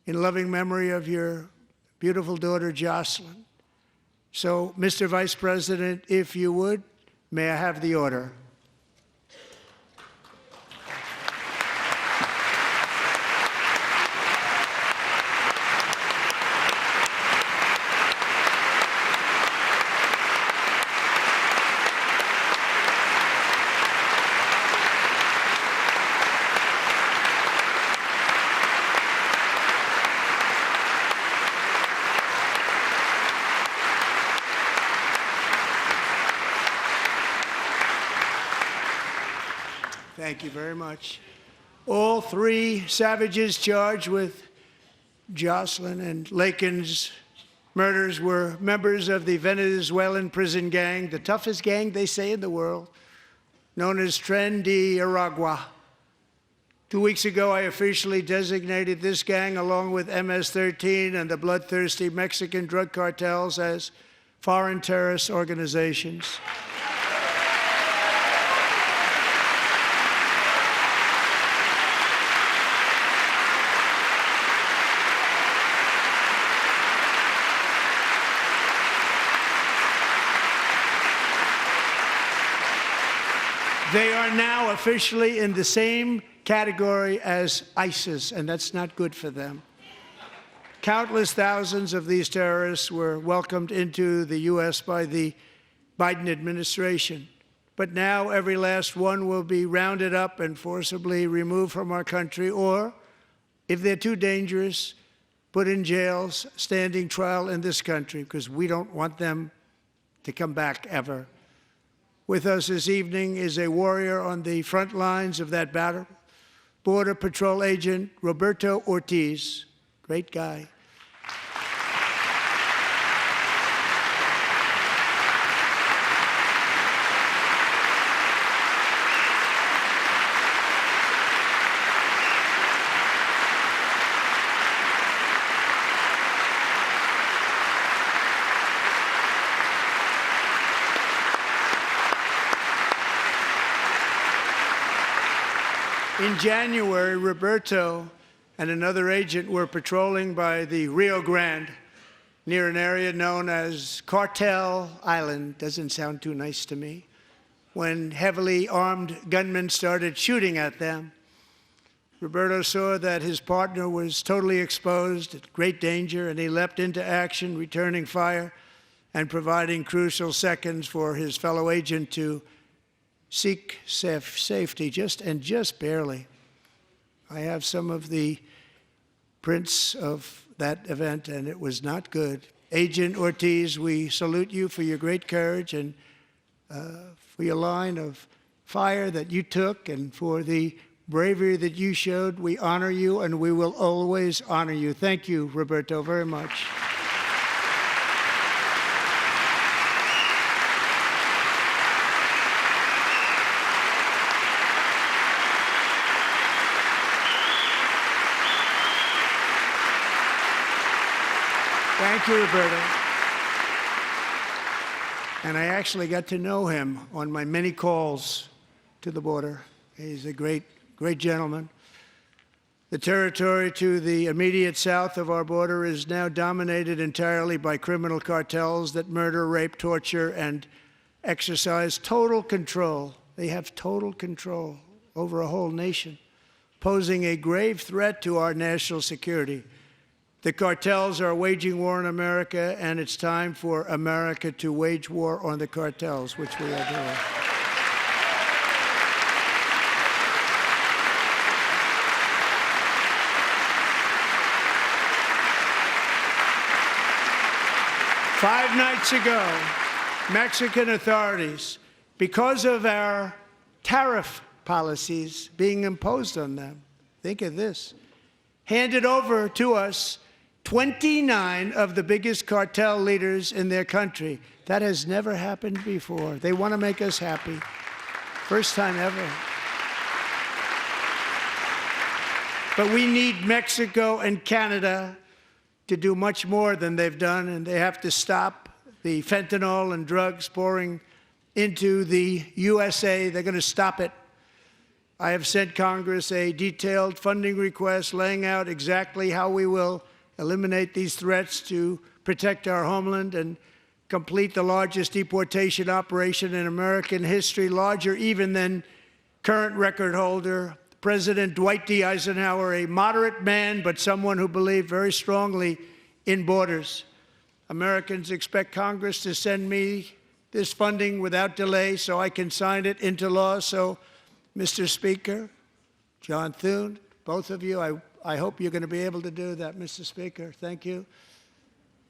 in loving memory of your beautiful daughter, Jocelyn. So, Mr. Vice President, if you would, may I have the order? Thank you very much. All 3 savages charged with Jocelyn and Lakin's murders were members of the Venezuelan prison gang, the toughest gang, they say, in the world, known as Tren de Aragua. 2 weeks ago, I officially designated this gang, along with MS-13 and the bloodthirsty Mexican drug cartels, as foreign terrorist organizations. They are now officially in the same category as ISIS, and that's not good for them. Countless thousands of these terrorists were welcomed into the U.S. by the Biden administration. But now every last one will be rounded up and forcibly removed from our country, or, if they're too dangerous, put in jails, standing trial in this country, because we don't want them to come back ever. With us this evening is a warrior on the front lines of that battle, Border Patrol Agent Roberto Ortiz. Great guy. In January, Roberto and another agent were patrolling by the Rio Grande near an area known as Cartel Island. Doesn't sound too nice to me. When heavily armed gunmen started shooting at them, Roberto saw that his partner was totally exposed, at great danger, and he leapt into action, returning fire and providing crucial seconds for his fellow agent to seek safety, just barely. I have some of the prints of that event, and it was not good. Agent Ortiz, we salute you for your great courage and for your line of fire that you took, and for the bravery that you showed. We honor you, and we will always honor you. Thank you, Roberto, very much. Thank you, Roberta. And I actually got to know him on my many calls to the border. He's a great, great gentleman. The territory to the immediate south of our border is now dominated entirely by criminal cartels that murder, rape, torture, and exercise total control. They have total control over a whole nation, posing a grave threat to our national security. The cartels are waging war on America, and it's time for America to wage war on the cartels, which we are doing. Five nights ago, Mexican authorities, because of our tariff policies being imposed on them, think of this, handed over to us 29 of the biggest cartel leaders in their country. That has never happened before. They want to make us happy. First time ever. But we need Mexico and Canada to do much more than they've done, and they have to stop the fentanyl and drugs pouring into the USA. They're going to stop it. I have sent Congress a detailed funding request laying out exactly how we will eliminate these threats to protect our homeland and complete the largest deportation operation in American history, larger even than current record holder President Dwight D. Eisenhower, a moderate man, but someone who believed very strongly in borders. Americans expect Congress to send me this funding without delay so I can sign it into law. So, Mr. Speaker, John Thune, both of you, I hope you're going to be able to do that, Mr. Speaker. Thank you.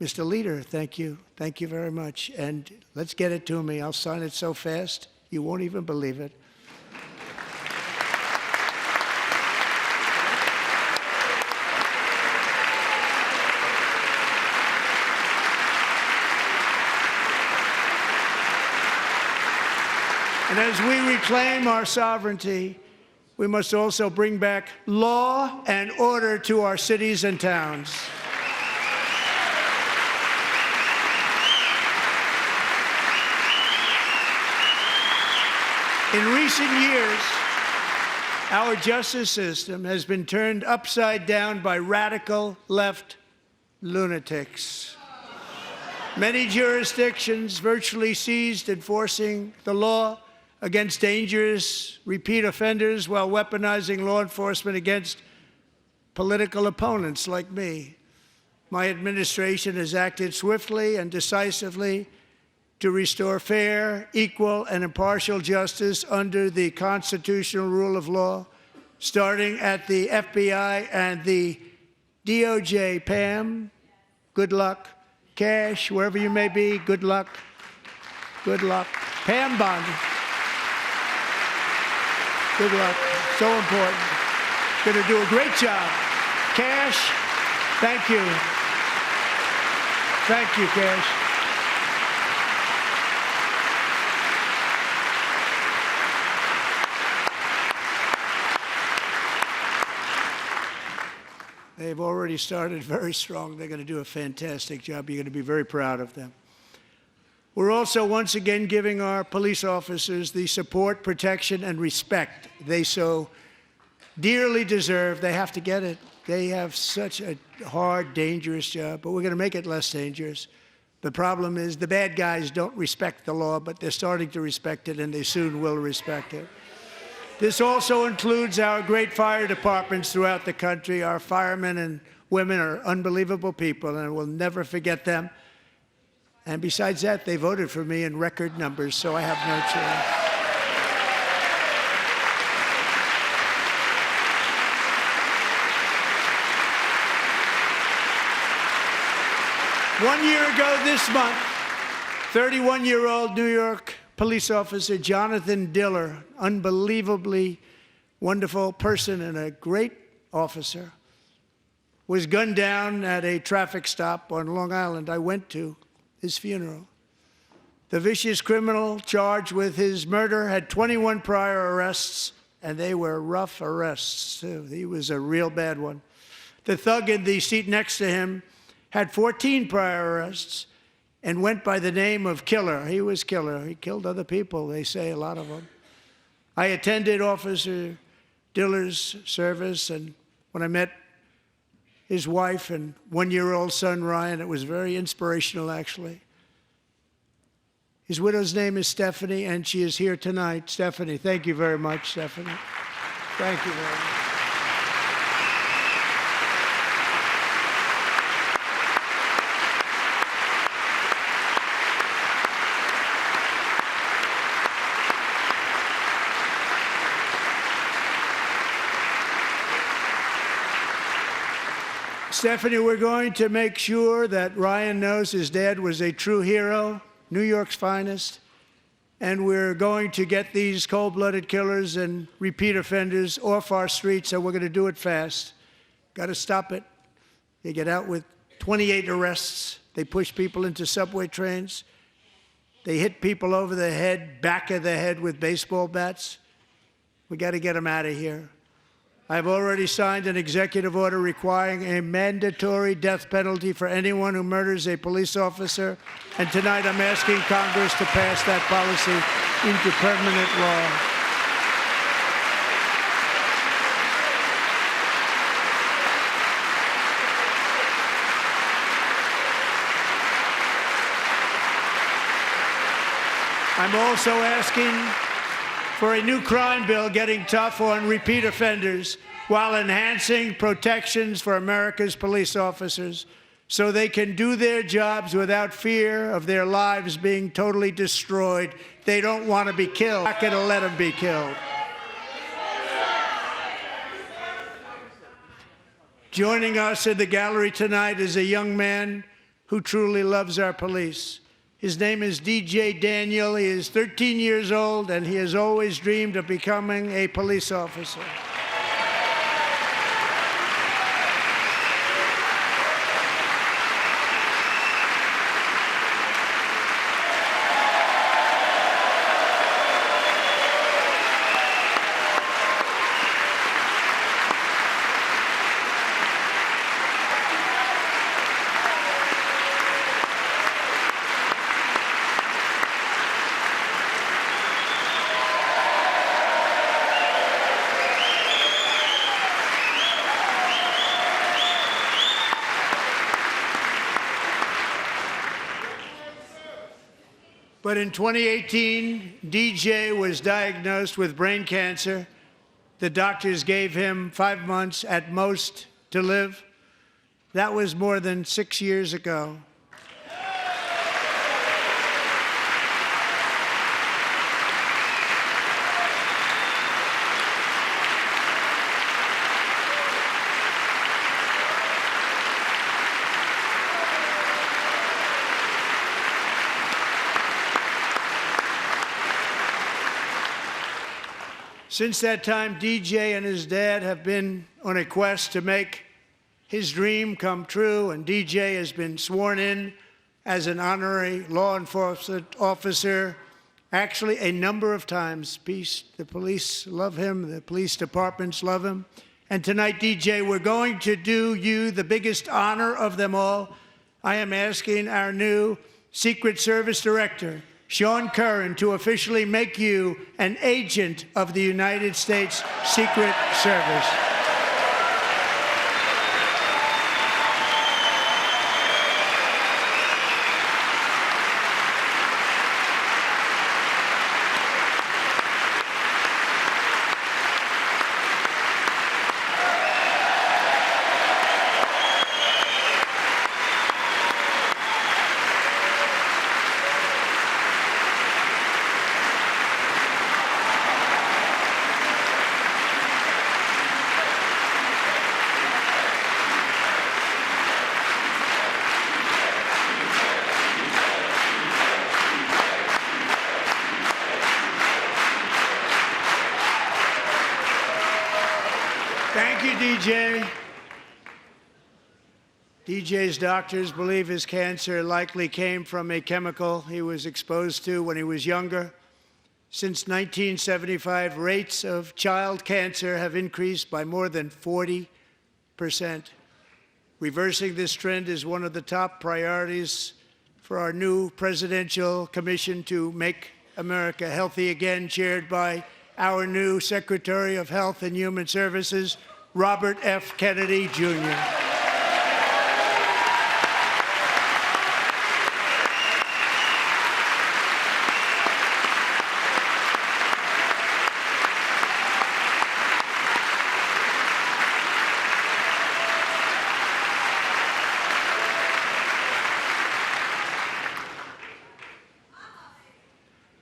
Mr. Leader, thank you. Thank you very much. And let's get it to me. I'll sign it so fast, you won't even believe it. And as we reclaim our sovereignty, we must also bring back law and order to our cities and towns. In recent years, our justice system has been turned upside down by radical left lunatics. Many jurisdictions virtually ceased enforcing the law against dangerous repeat offenders while weaponizing law enforcement against political opponents like me. My administration has acted swiftly and decisively to restore fair, equal, and impartial justice under the constitutional rule of law, starting at the FBI and the DOJ. Pam, good luck. Cash, wherever you may be, good luck. Good luck. Pam Bondi. Good luck. So important. Going to do a great job. Cash, thank you. Thank you, Cash. They've already started very strong. They're going to do a fantastic job. You're going to be very proud of them. We're also once again giving our police officers the support, protection, and respect they so dearly deserve. They have to get it. They have such a hard, dangerous job, but we're going to make it less dangerous. The problem is the bad guys don't respect the law, but they're starting to respect it, and they soon will respect it. This also includes our great fire departments throughout the country. Our firemen and women are unbelievable people, and we'll never forget them. And besides that, they voted for me in record numbers, so I have no choice. One year ago this month, 31-year-old New York police officer Jonathan Diller, unbelievably wonderful person and a great officer, was gunned down at a traffic stop on Long Island. I went to his funeral. The vicious criminal charged with his murder had 21 prior arrests, and they were rough arrests, too. He was a real bad one. The thug in the seat next to him had 14 prior arrests, and went by the name of Killer. He was Killer. He killed other people, they say, a lot of them. I attended Officer Diller's service, and when I met his wife and one-year-old son, Ryan, it was very inspirational, actually. His widow's name is Stephanie, and she is here tonight. Stephanie, thank you very much, Stephanie. Thank you very much. Stephanie, we're going to make sure that Ryan knows his dad was a true hero, New York's finest, and we're going to get these cold-blooded killers and repeat offenders off our streets, and we're going to do it fast. Got to stop it. They get out with 28 arrests. They push people into subway trains. They hit people over the head, back of the head with baseball bats. We got to get them out of here. I've already signed an executive order requiring a mandatory death penalty for anyone who murders a police officer, and tonight I'm asking Congress to pass that policy into permanent law. I'm also asking for a new crime bill getting tough on repeat offenders while enhancing protections for America's police officers so they can do their jobs without fear of their lives being totally destroyed. They don't want to be killed. We're not going to let them be killed. Joining us in the gallery tonight is a young man who truly loves our police. His name is DJ Daniel. He is 13 years old, and he has always dreamed of becoming a police officer. But in 2018, DJ was diagnosed with brain cancer. The doctors gave him 5 months at most to live. That was more than 6 years ago. Since that time, DJ and his dad have been on a quest to make his dream come true, and DJ has been sworn in as an honorary law enforcement officer, actually a number of times. The police love him, the police departments love him. And tonight, DJ, we're going to do you the biggest honor of them all. I am asking our new Secret Service Director, Sean Curran, to officially make you an agent of the United States Secret Service. Thank you, DJ. DJ's doctors believe his cancer likely came from a chemical he was exposed to when he was younger. Since 1975, rates of child cancer have increased by more than 40%. Reversing this trend is one of the top priorities for our new Presidential Commission to Make America Healthy Again, chaired by our new Secretary of Health and Human Services, Robert F. Kennedy, Jr.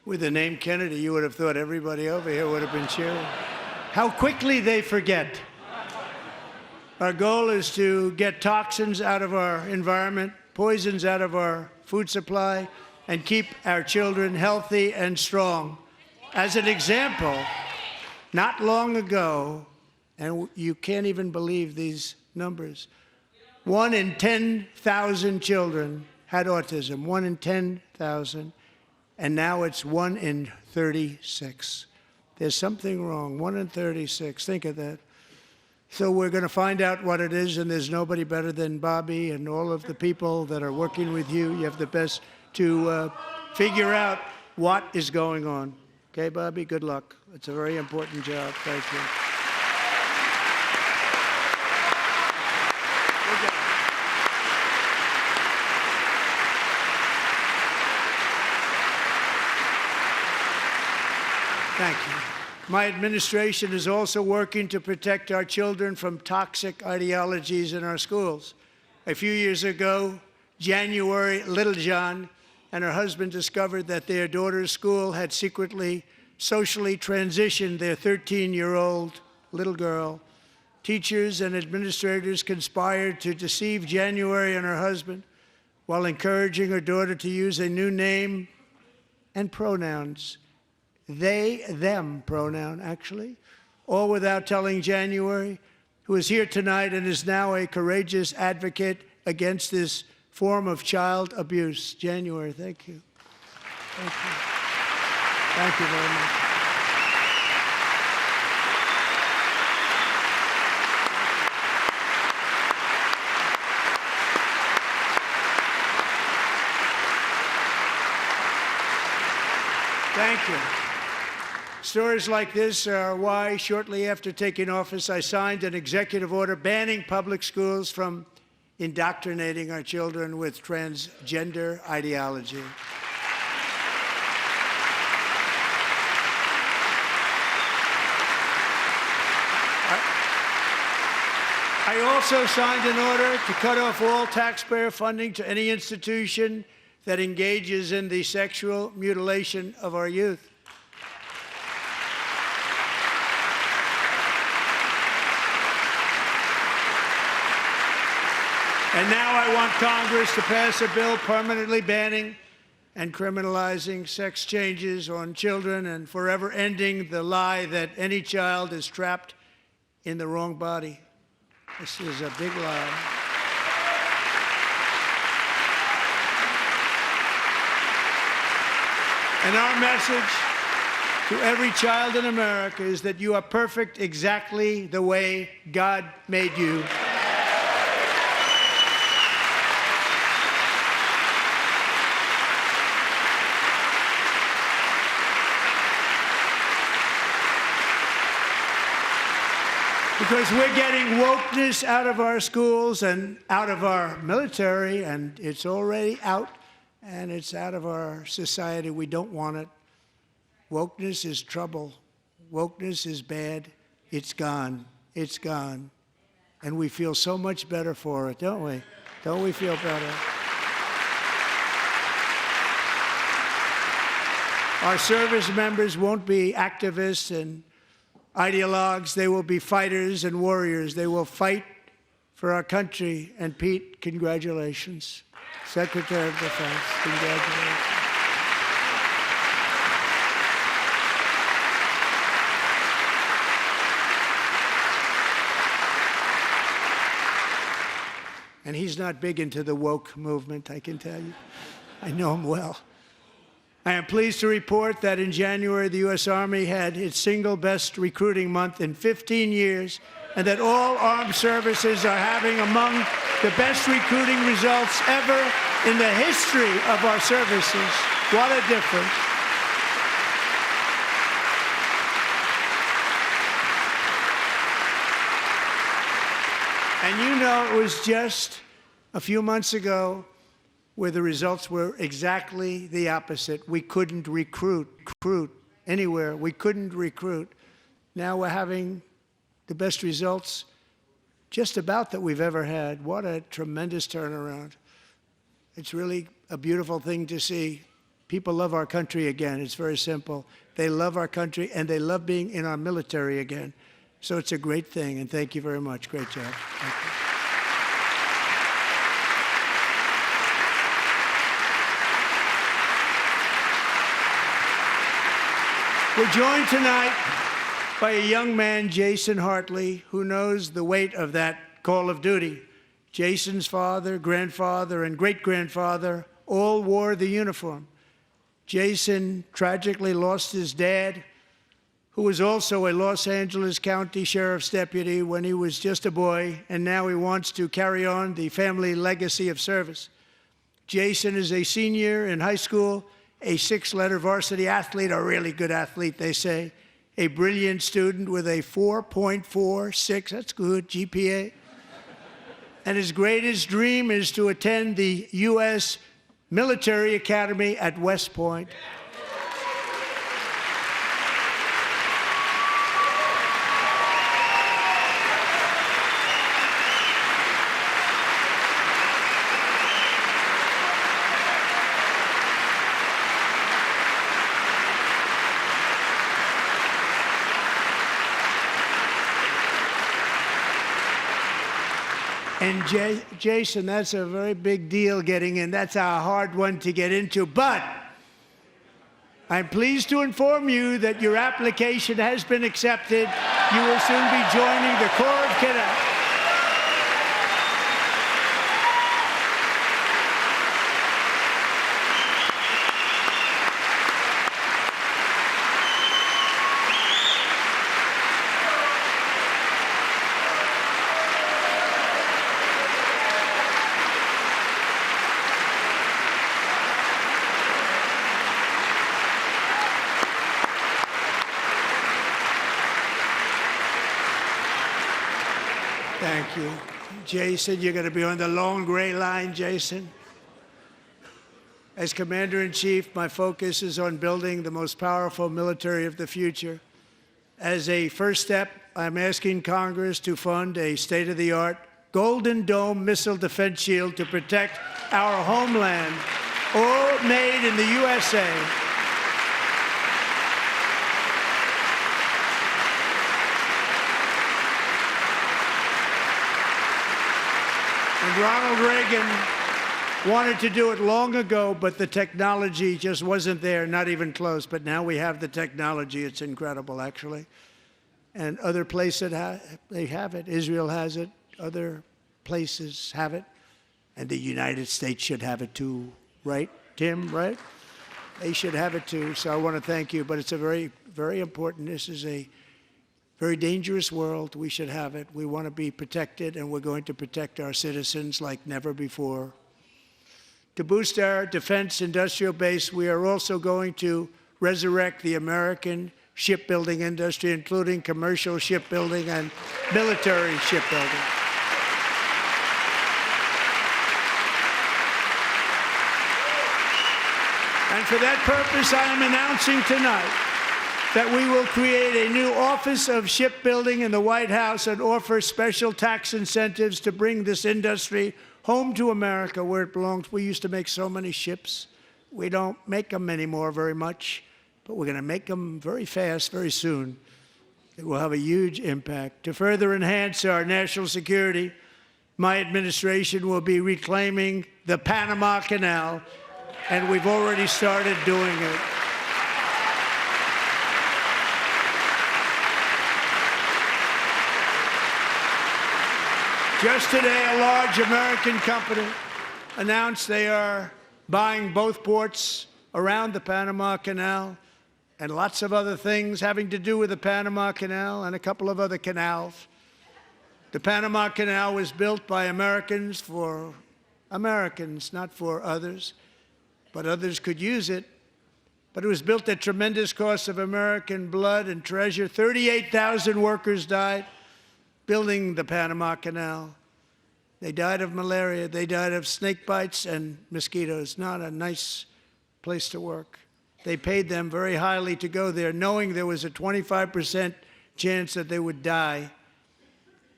With the name Kennedy, you would have thought everybody over here would have been cheering. How quickly they forget. Our goal is to get toxins out of our environment, poisons out of our food supply, and keep our children healthy and strong. As an example, not long ago, and you can't even believe these numbers, 1 in 10,000 children had autism, 1 in 10,000. And now it's 1 in 36. There's something wrong. 1 in 36. Think of that. So we're going to find out what it is, and there's nobody better than Bobby and all of the people that are working with you. You have the best to figure out what is going on. Okay, Bobby? Good luck. It's a very important job. Thank you. Thank you. My administration is also working to protect our children from toxic ideologies in our schools. A few years ago, January Littlejohn and her husband discovered that their daughter's school had secretly socially transitioned their 13-year-old little girl. Teachers and administrators conspired to deceive January and her husband while encouraging her daughter to use a new name and pronouns. They, them pronoun, actually, all without telling January, who is here tonight and is now a courageous advocate against this form of child abuse. January, thank you. Thank you. Thank you very much. Thank you. Stories like this are why, shortly after taking office, I signed an executive order banning public schools from indoctrinating our children with transgender ideology. I also signed an order to cut off all taxpayer funding to any institution that engages in the sexual mutilation of our youth. And now I want Congress to pass a bill permanently banning and criminalizing sex changes on children and forever ending the lie that any child is trapped in the wrong body. This is a big lie. And our message to every child in America is that you are perfect exactly the way God made you. Because we're getting wokeness out of our schools and out of our military, and it's already out, and it's out of our society. We don't want it. Wokeness is trouble. Wokeness is bad. It's gone. It's gone. And we feel so much better for it, don't we? Don't we feel better? Our service members won't be activists and ideologues. They will be fighters and warriors. They will fight for our country. And Pete, congratulations. Secretary of Defense, congratulations. And he's not big into the woke movement, I can tell you. I know him well. I am pleased to report that in January, the U.S. Army had its single best recruiting month in 15 years, and that all armed services are having among the best recruiting results ever in the history of our services. What a difference. And you know, it was just a few months ago where the results were exactly the opposite. We couldn't recruit anywhere. We couldn't recruit. Now we're having the best results just about that we've ever had. What a tremendous turnaround. It's really a beautiful thing to see. People love our country again. It's very simple. They love our country, and they love being in our military again. So it's a great thing, and thank you very much. Great job. Thank you. We're joined tonight by a young man, Jason Hartley, who knows the weight of that call of duty. Jason's father, grandfather, and great-grandfather all wore the uniform. Jason tragically lost his dad, who was also a Los Angeles County Sheriff's deputy when he was just a boy, and now he wants to carry on the family legacy of service. Jason is a senior in high school, a 6-letter varsity athlete, a really good athlete, they say, a brilliant student with a 4.46, that's good, GPA. And his greatest dream is to attend the U.S. Military Academy at West Point. And Jason, that's a very big deal getting in. That's a hard one to get into. But I'm pleased to inform you that your application has been accepted. You will soon be joining the Corps of Cadets. Thank you. Jason, you're going to be on the long gray line, Jason. As Commander-in-Chief, my focus is on building the most powerful military of the future. As a first step, I'm asking Congress to fund a state-of-the-art Golden Dome missile defense shield to protect our homeland, all made in the USA. And Ronald Reagan wanted to do it long ago, but the technology just wasn't there, not even close. But now we have the technology. It's incredible, actually. And other places, they have it. Israel has it. Other places have it. And the United States should have it too, right, Tim, right? They should have it too. So I want to thank you. But it's a very, very important. This is a very dangerous world. We should have it. We want to be protected, and we're going to protect our citizens like never before. To boost our defense industrial base, we are also going to resurrect the American shipbuilding industry, including commercial shipbuilding and military shipbuilding. And for that purpose, I am announcing tonight that we will create a new Office of Shipbuilding in the White House and offer special tax incentives to bring this industry home to America where it belongs. We used to make so many ships. We don't make them anymore very much, but we're going to make them very fast, very soon. It will have a huge impact. To further enhance our national security, my administration will be reclaiming the Panama Canal, and we've already started doing it. Just today, a large American company announced they are buying both ports around the Panama Canal and lots of other things having to do with the Panama Canal and a couple of other canals. The Panama Canal was built by Americans for Americans, not for others, but others could use it. But it was built at tremendous cost of American blood and treasure. 38,000 workers died building the Panama Canal. They died of malaria. They died of snake bites and mosquitoes. Not a nice place to work. They paid them very highly to go there, knowing there was a 25% chance that they would die.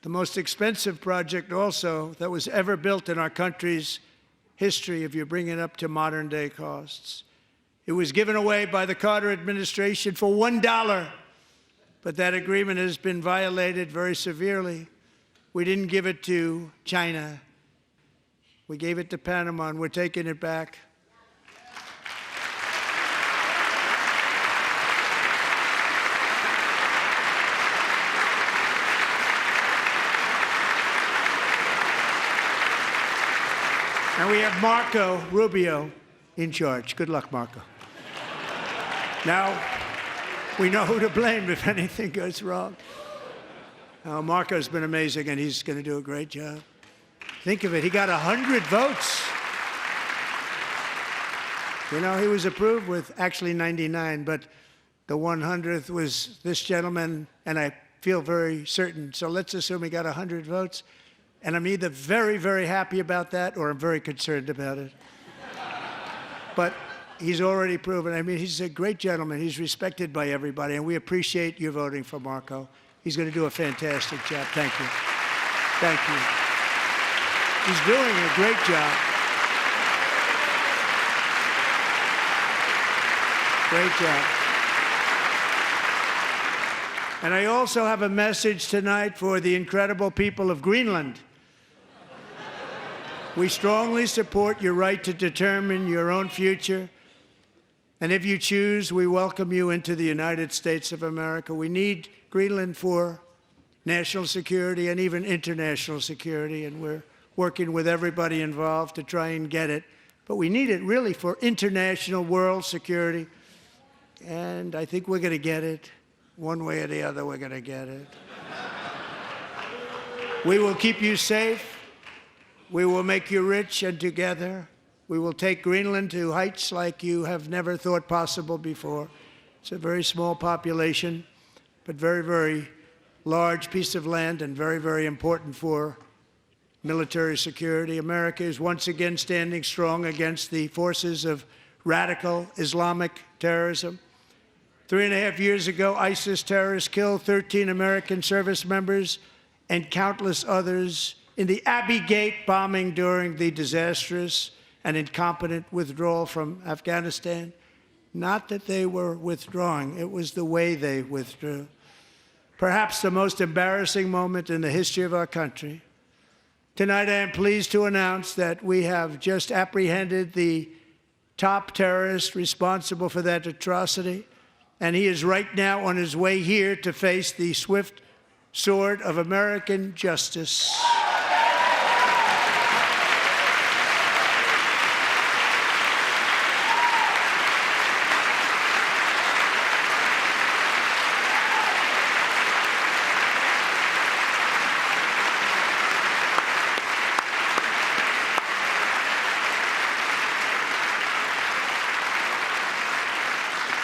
The most expensive project also that was ever built in our country's history, if you bring it up to modern day costs. It was given away by the Carter administration for $1, but that agreement has been violated very severely. We didn't give it to China. We gave it to Panama, and we're taking it back. And we have Marco Rubio in charge. Good luck, Marco. Now, we know who to blame if anything goes wrong. Marco's been amazing, and he's going to do a great job. Think of it, he got 100 votes. You know, he was approved with actually 99, but the 100th was this gentleman, and I feel very certain. So let's assume he got 100 votes. And I'm either very, very happy about that or I'm very concerned about it. But he's already proven. I mean, he's a great gentleman. He's respected by everybody, and we appreciate you voting for Marco. He's going to do a fantastic job. Thank you. Thank you. He's doing a great job. Great job. And I also have a message tonight for the incredible people of Greenland. We strongly support your right to determine your own future. And if you choose, we welcome you into the United States of America. We need Greenland for national security and even international security, and we're working with everybody involved to try and get it. But we need it really for international world security, and I think we're going to get it. One way or the other, we're going to get it. We will keep you safe. We will make you rich, and together we will take Greenland to heights like you have never thought possible before. It's a very small population, but very, very large piece of land and very, very important for military security. America is once again standing strong against the forces of radical Islamic terrorism. 3.5 years ago, ISIS terrorists killed 13 American service members and countless others in the Abbey Gate bombing during the disastrous and incompetent withdrawal from Afghanistan. Not that they were withdrawing, it was the way they withdrew. Perhaps the most embarrassing moment in the history of our country. Tonight, I am pleased to announce that we have just apprehended the top terrorist responsible for that atrocity, and he is right now on his way here to face the swift sword of American justice.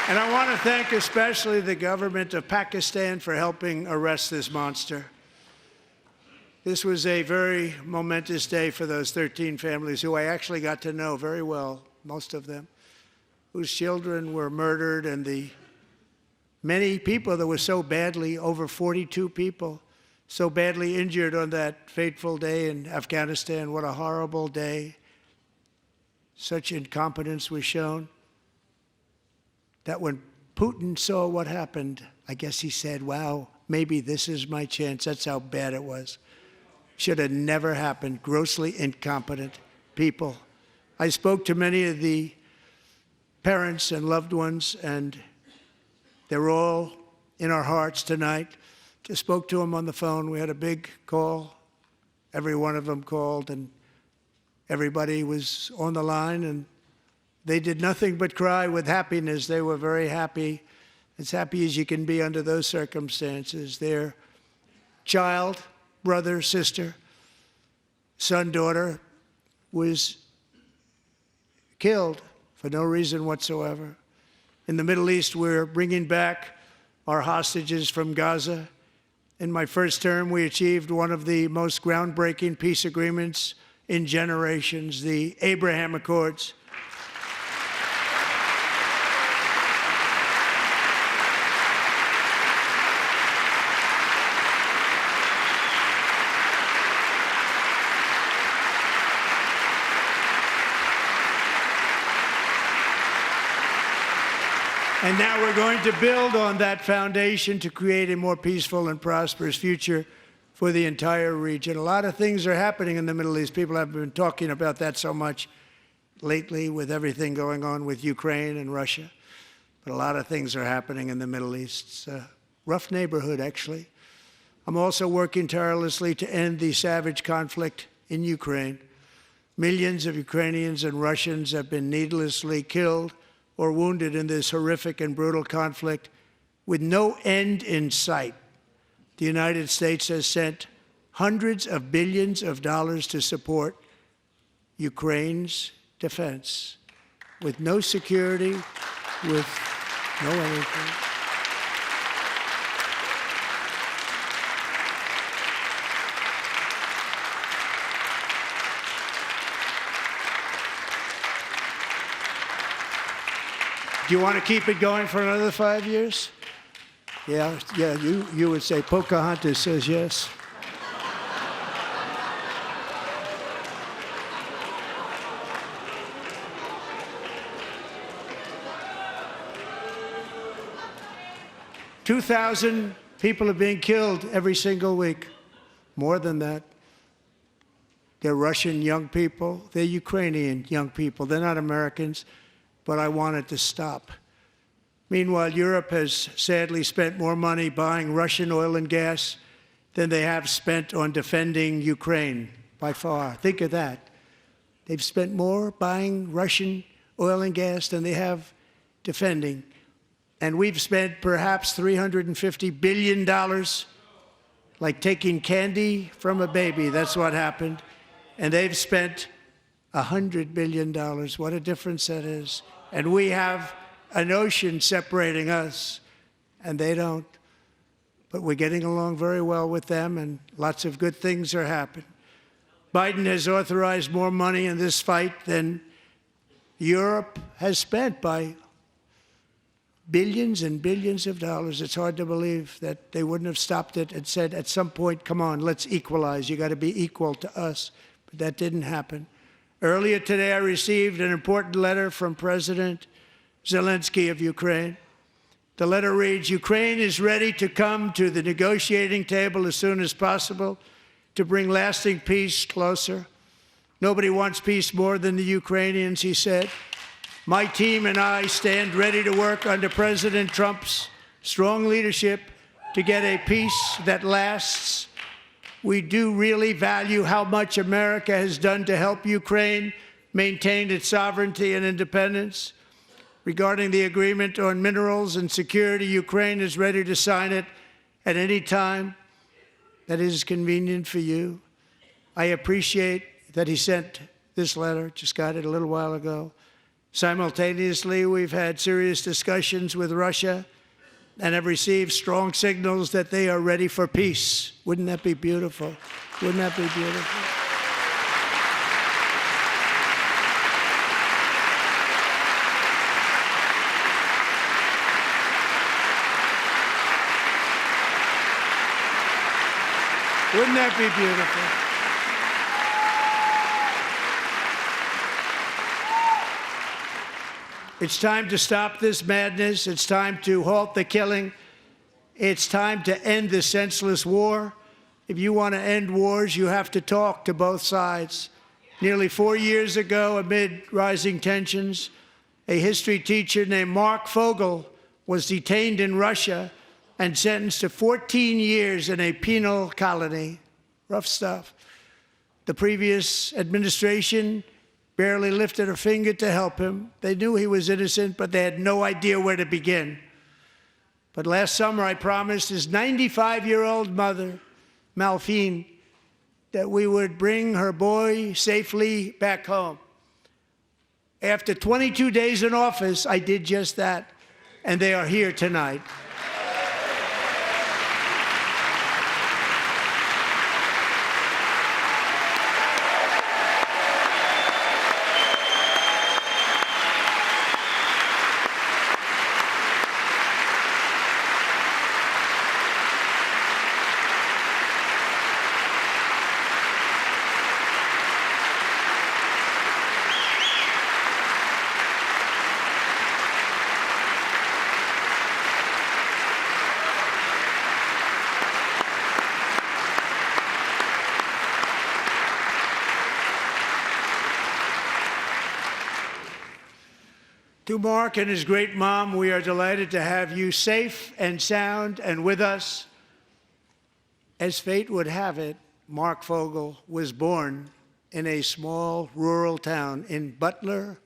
And I want to thank especially the government of Pakistan for helping arrest this monster. This was a very momentous day for those 13 families who I actually got to know very well, most of them, whose children were murdered, and the many people that were so badly, over 42 people, so badly injured on that fateful day in Afghanistan. What a horrible day. Such incompetence was shown that when Putin saw what happened, I guess he said, wow, maybe this is my chance. That's how bad it was. Should have never happened. Grossly incompetent people. I spoke to many of the parents and loved ones, and they're all in our hearts tonight. Just spoke to them on the phone. We had a big call. Every one of them called, and everybody was on the line, and they did nothing but cry with happiness. They were very happy, as happy as you can be under those circumstances. Their child brother, sister, son, daughter was killed for no reason whatsoever. In the Middle East, we're bringing back our hostages from Gaza. In my first term, we achieved one of the most groundbreaking peace agreements in generations, the Abraham Accords. And now we're going to build on that foundation to create a more peaceful and prosperous future for the entire region. A lot of things are happening in the Middle East. People have been talking about that so much lately with everything going on with Ukraine and Russia. But a lot of things are happening in the Middle East. It's a rough neighborhood, actually. I'm also working tirelessly to end the savage conflict in Ukraine. Millions of Ukrainians and Russians have been needlessly killed or wounded in this horrific and brutal conflict with no end in sight. The United States has sent hundreds of billions of dollars to support Ukraine's defense with no security, with no anything. Do you want to keep it going for another 5 years? Yeah, you would say Pocahontas says yes. $2,000 people are being killed every single week. More than that. They're Russian young people. They're Ukrainian young people. They're not Americans. But I want it to stop. Meanwhile, Europe has sadly spent more money buying Russian oil and gas than they have spent on defending Ukraine, by far. Think of that. They've spent more buying Russian oil and gas than they have defending. And we've spent perhaps $350 billion, like taking candy from a baby. That's what happened. And they've spent $100 billion. What a difference that is. And we have an ocean separating us, and they don't. But we're getting along very well with them, and lots of good things are happening. Biden has authorized more money in this fight than Europe has spent by billions and billions of dollars. It's hard to believe that they wouldn't have stopped it and said at some point, come on, let's equalize. You got to be equal to us. But that didn't happen. Earlier today, I received an important letter from President Zelensky of Ukraine. The letter reads, Ukraine is ready to come to the negotiating table as soon as possible to bring lasting peace closer. Nobody wants peace more than the Ukrainians, he said. My team and I stand ready to work under President Trump's strong leadership to get a peace that lasts. We do really value how much America has done to help Ukraine maintain its sovereignty and independence. Regarding the agreement on minerals and security, Ukraine is ready to sign it at any time that is convenient for you. I appreciate that he sent this letter, just got it a little while ago. Simultaneously, we've had serious discussions with Russia and have received strong signals that they are ready for peace. Wouldn't that be beautiful? Wouldn't that be beautiful? Wouldn't that be beautiful? It's time to stop this madness. It's time to halt the killing. It's time to end this senseless war. If you want to end wars, you have to talk to both sides. Nearly 4 years ago, amid rising tensions, a history teacher named Mark Fogel was detained in Russia and sentenced to 14 years in a penal colony. Rough stuff. The previous administration barely lifted a finger to help him. They knew he was innocent, but they had no idea where to begin. But last summer, I promised his 95-year-old mother, Malphine, that we would bring her boy safely back home. After 22 days in office, I did just that, and they are here tonight. To Mark and his great mom, we are delighted to have you safe and sound and with us. As fate would have it, Mark Fogel was born in a small rural town in Butler,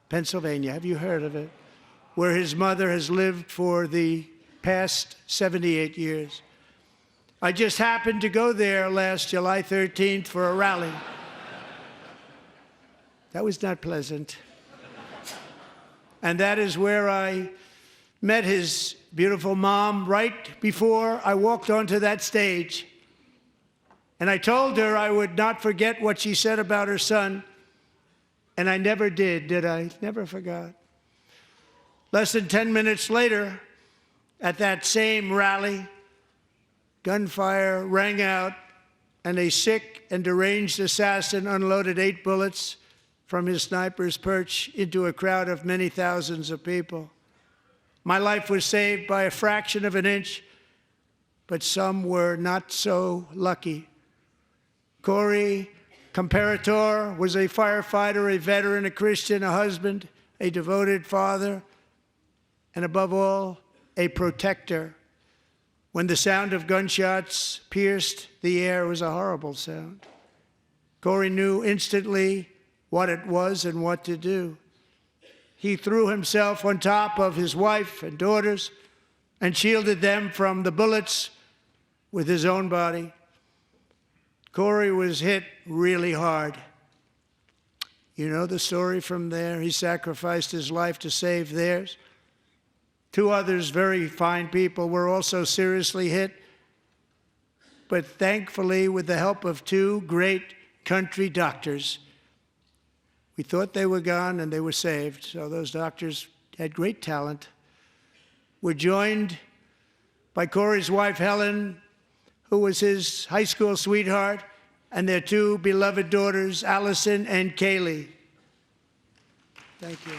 Pennsylvania. Have you heard of it? Where his mother has lived for the past 78 years. I just happened to go there last July 13th for a rally. That was not pleasant. And that is where I met his beautiful mom right before I walked onto that stage. And I told her I would not forget what she said about her son. And I never did I? Never forgot. Less than 10 minutes later, at that same rally, gunfire rang out, and a sick and deranged assassin unloaded 8 bullets from his sniper's perch into a crowd of many thousands of people. My life was saved by a fraction of an inch, but some were not so lucky. Corey Comparator was a firefighter, a veteran, a Christian, a husband, a devoted father, and above all, a protector. When the sound of gunshots pierced the air, it was a horrible sound. Corey knew instantly what it was and what to do. He threw himself on top of his wife and daughters and shielded them from the bullets with his own body. Corey was hit really hard. You know the story from there. He sacrificed his life to save theirs. 2 others, very fine people, were also seriously hit. But thankfully, with the help of 2 great country doctors, we thought they were gone and they were saved. So those doctors had great talent. We're joined by Corey's wife, Helen, who was his high school sweetheart, and their 2 beloved daughters, Allison and Kaylee. Thank you.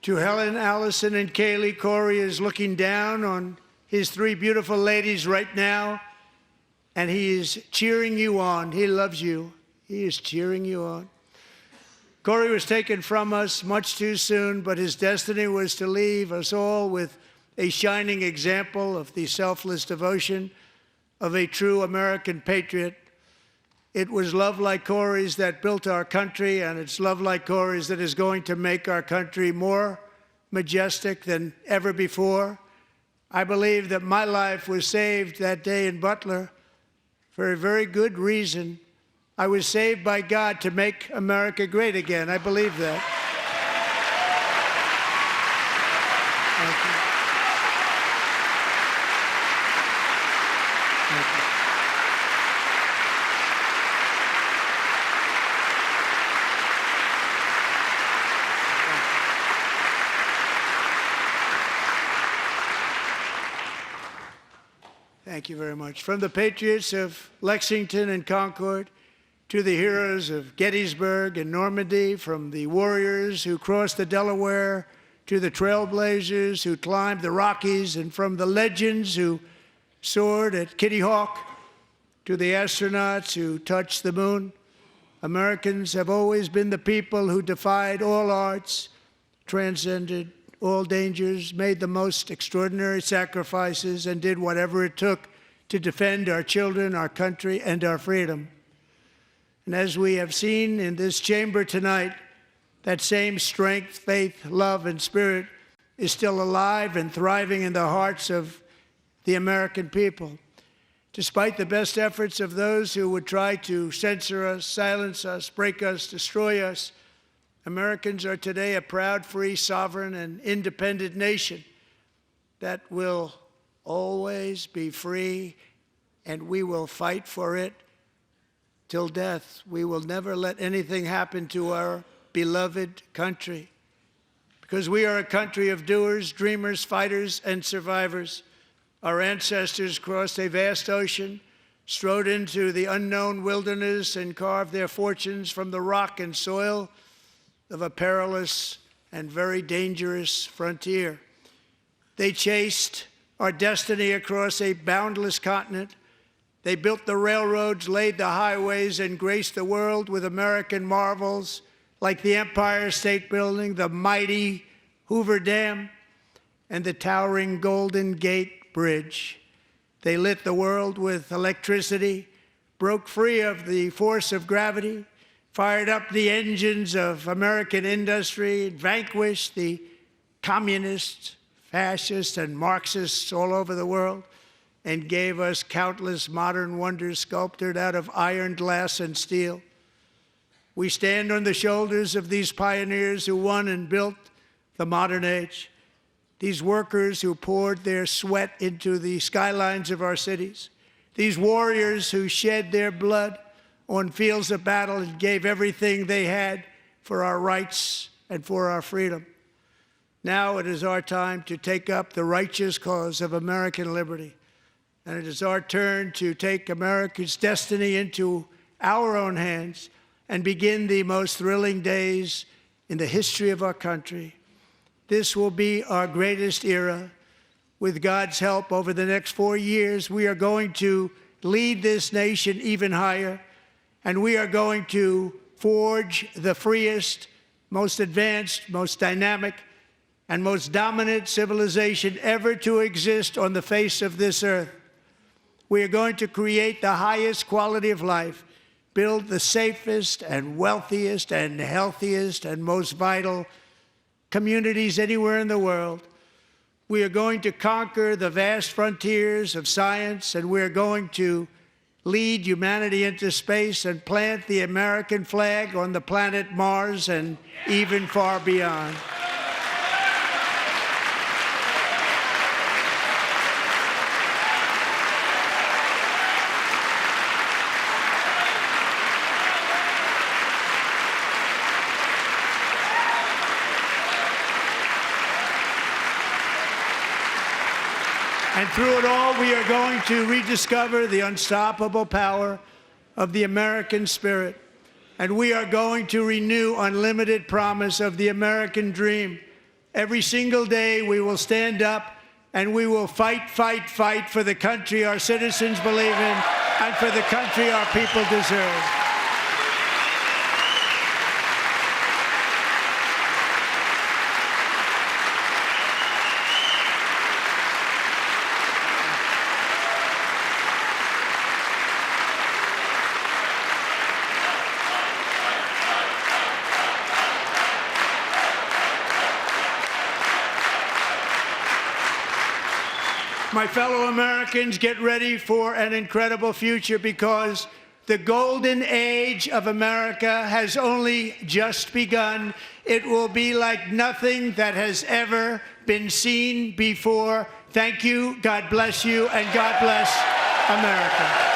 To Helen, Allison, and Kaylee, Corey is looking down on his 3 beautiful ladies right now, and he is cheering you on. He loves you. He is cheering you on. Corey was taken from us much too soon, but his destiny was to leave us all with a shining example of the selfless devotion of a true American patriot. It was love like Corey's that built our country, and it's love like Corey's that is going to make our country more majestic than ever before. I believe that my life was saved that day in Butler for a very good reason. I was saved by God to make America great again. I believe that. Thank you. Thank you. Thank you very much. From the patriots of Lexington and Concord to the heroes of Gettysburg and Normandy, from the warriors who crossed the Delaware to the trailblazers who climbed the Rockies, and from the legends who soared at Kitty Hawk, to the astronauts who touched the moon. Americans have always been the people who defied all odds, transcended all dangers, made the most extraordinary sacrifices, and did whatever it took to defend our children, our country, and our freedom. And as we have seen in this chamber tonight, that same strength, faith, love, and spirit is still alive and thriving in the hearts of the American people. Despite the best efforts of those who would try to censor us, silence us, break us, destroy us, Americans are today a proud, free, sovereign, and independent nation that will always be free, and we will fight for it till death. We will never let anything happen to our beloved country, because we are a country of doers, dreamers, fighters, and survivors. Our ancestors crossed a vast ocean, strode into the unknown wilderness, and carved their fortunes from the rock and soil of a perilous and very dangerous frontier. They chased our destiny across a boundless continent. They built the railroads, laid the highways, and graced the world with American marvels like the Empire State Building, the mighty Hoover Dam, and the towering Golden Gate Bridge. They lit the world with electricity, broke free of the force of gravity, fired up the engines of American industry, vanquished the communists, fascists, and Marxists all over the world, and gave us countless modern wonders sculptured out of iron, glass, and steel. We stand on the shoulders of these pioneers who won and built the modern age, these workers who poured their sweat into the skylines of our cities, these warriors who shed their blood on fields of battle and gave everything they had for our rights and for our freedom. Now it is our time to take up the righteous cause of American liberty, and it is our turn to take America's destiny into our own hands and begin the most thrilling days in the history of our country. This will be our greatest era. With God's help, over the next 4 years, we are going to lead this nation even higher, and we are going to forge the freest, most advanced, most dynamic, and most dominant civilization ever to exist on the face of this earth. We are going to create the highest quality of life, build the safest and wealthiest and healthiest and most vital communities anywhere in the world. We are going to conquer the vast frontiers of science, and we are going to lead humanity into space and plant the American flag on the planet Mars and even far beyond. And through it all, we are going to rediscover the unstoppable power of the American spirit. And we are going to renew unlimited promise of the American dream. Every single day, we will stand up and we will fight, fight, fight for the country our citizens believe in and for the country our people deserve. My fellow Americans, get ready for an incredible future, because the golden age of America has only just begun. It will be like nothing that has ever been seen before. Thank you, God bless you, and God bless America.